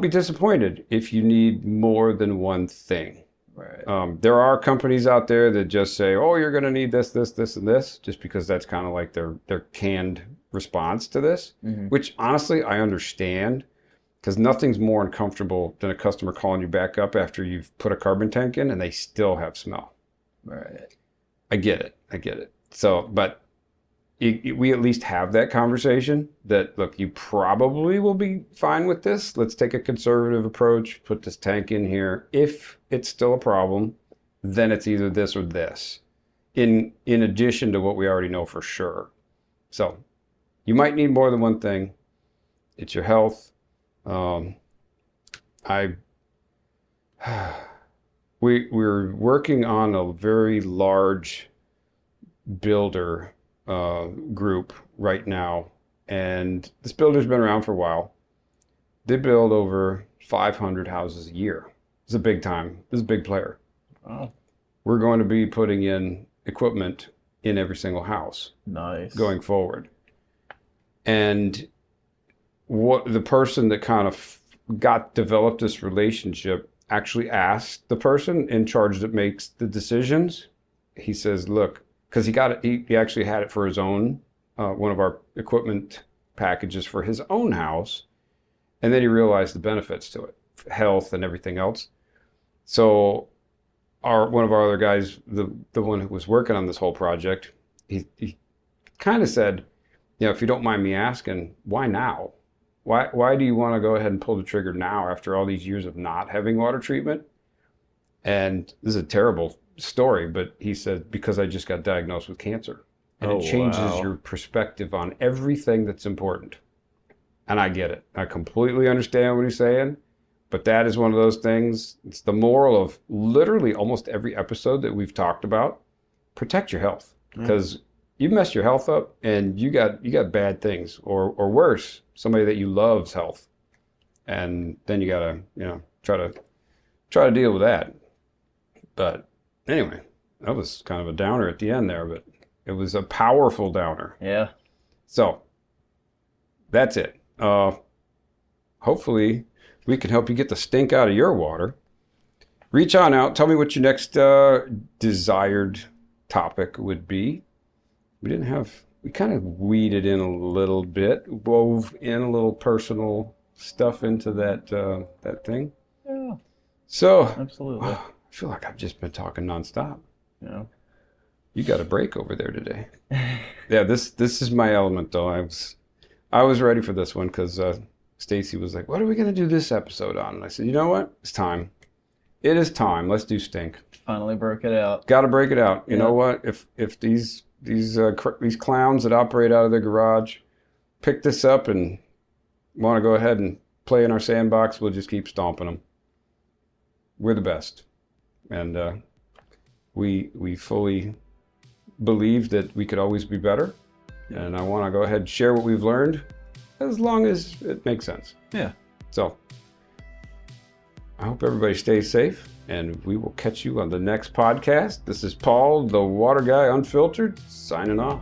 [SPEAKER 1] be disappointed if you need more than one thing.
[SPEAKER 2] Right.
[SPEAKER 1] There are companies out there that just say, oh, you're going to need this, this, this, and this, just because that's kind of like their canned response to this, which honestly I understand, because nothing's more uncomfortable than a customer calling you back up after you've put a carbon tank in and they still have smell.
[SPEAKER 2] Right.
[SPEAKER 1] I get it. So, but we at least have that conversation that, look, you probably will be fine with this. Let's take a conservative approach, put this tank in here. If it's still a problem, then it's either this or this, in addition to what we already know for sure. So you might need more than one thing. It's your health. we're working on a very large builder group right now, and this builder's been around for a while. They build over 500 houses a year. It's a big time. This is a big player.
[SPEAKER 2] Wow.
[SPEAKER 1] We're going to be putting in equipment in every single house.
[SPEAKER 2] Nice.
[SPEAKER 1] Going forward. And what the person that kind of developed this relationship actually asked the person in charge that makes the decisions. He says, look, because he actually had it for his own, one of our equipment packages for his own house. And then he realized the benefits to it, health and everything else. So one of our other guys, the one who was working on this whole project, he kind of said, if you don't mind me asking, why now? Why do you want to go ahead and pull the trigger now after all these years of not having water treatment? And this is a terrible story, but he said, because I just got diagnosed with cancer. And it changes your perspective on everything that's important. And I get it. I completely understand what he's saying. But that is one of those things. It's the moral of literally almost every episode that we've talked about. Protect your health. Because you mess your health up and you got bad things. Or worse, somebody that you love's health. And then you gotta, try to deal with that. But anyway, that was kind of a downer at the end there, but it was a powerful downer.
[SPEAKER 2] Yeah.
[SPEAKER 1] So that's it. Hopefully we can help you get the stink out of your water. Reach on out. Tell me what your next desired topic would be. We kind of weeded in a little bit, wove in a little personal stuff into that thing.
[SPEAKER 2] Yeah.
[SPEAKER 1] So,
[SPEAKER 2] Absolutely.
[SPEAKER 1] I feel like I've just been talking nonstop.
[SPEAKER 2] Yeah.
[SPEAKER 1] You got a break over there today. Yeah, this is my element though. I was ready for this one because Stacy was like, what are we going to do this episode on? And I said, you know what? It's time. It is time. Let's do stink.
[SPEAKER 2] Finally broke it out.
[SPEAKER 1] Got to break it out. You know what? If these clowns that operate out of their garage pick this up and want to go ahead and play in our sandbox, we'll just keep stomping them. We're the best. And we fully believe that we could always be better. And I want to go ahead and share what we've learned as long as it makes sense.
[SPEAKER 2] Yeah.
[SPEAKER 1] So I hope everybody stays safe, and we will catch you on the next podcast. This is Paul, the Water Guy Unfiltered, signing off.